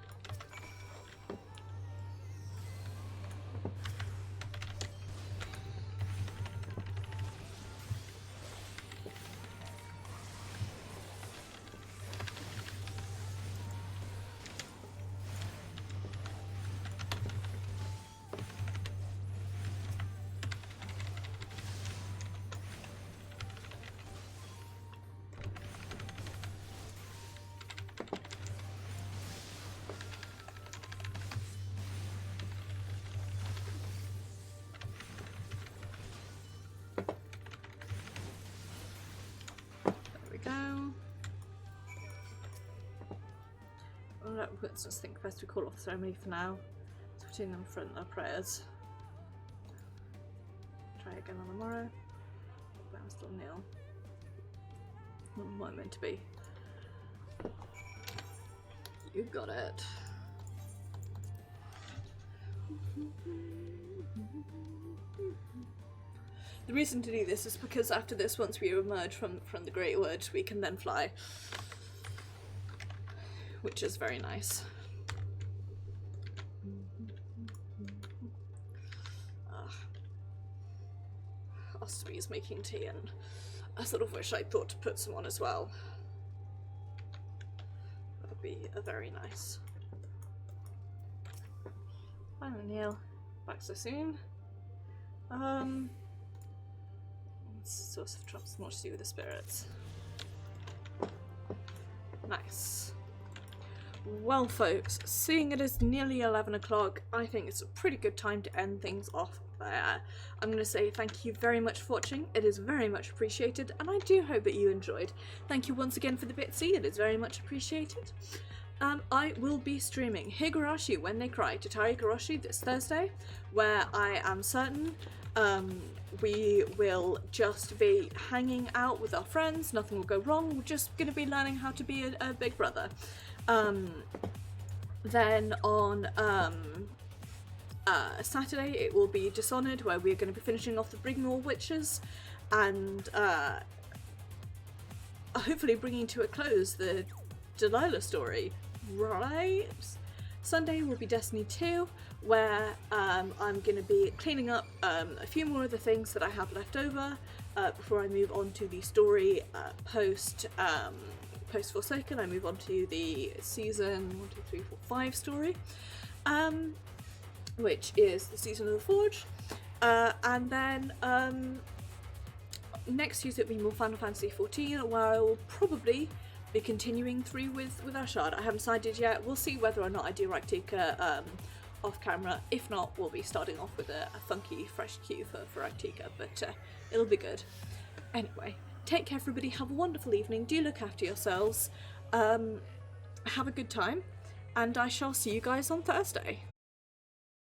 Let's just think best we call off the ceremony for now. So putting them in front of our prayers. Try again on the morrow. But I'm still nil. Not what I'm meant to be. You got it. The reason to do this is because after this, once we emerge from the Great Wood, we can then fly. Which is very nice. Ostomy is making tea, and I sort of wish I thought to put some on as well. That would be a very nice. Finally, Neil. Back so soon. Source of trust, more to do with the spirits. Nice. Well, folks, seeing it is nearly 11 o'clock, I think it's a pretty good time to end things off there. I'm going to say thank you very much for watching. It is very much appreciated, and I do hope that you enjoyed. Thank you once again for the Bitsy. It is very much appreciated. I will be streaming Higurashi When They Cry, Tatari Garashi, this Thursday, where I am certain we will just be hanging out with our friends, nothing will go wrong, we're just going to be learning how to be a big brother. Then on Saturday it will be Dishonored, where we're going to be finishing off the Brigmore Witches, and hopefully bringing to a close the Delilah story, right? Sunday will be Destiny 2, where I'm going to be cleaning up a few more of the things that I have left over before I move on to the story post Forsaken. I move on to the season 1, 2, 3, 4, 5 story, which is the Season of the Forge, and then next Tuesday it'll be more Final Fantasy XIV, where I will probably be continuing through with Arshad. I haven't decided yet. We'll see whether or not I do Raktika off camera. If not, we'll be starting off with a funky fresh queue for Raktika, but it'll be good. Anyway, take care everybody, have a wonderful evening, do look after yourselves, have a good time, and I shall see you guys on Thursday.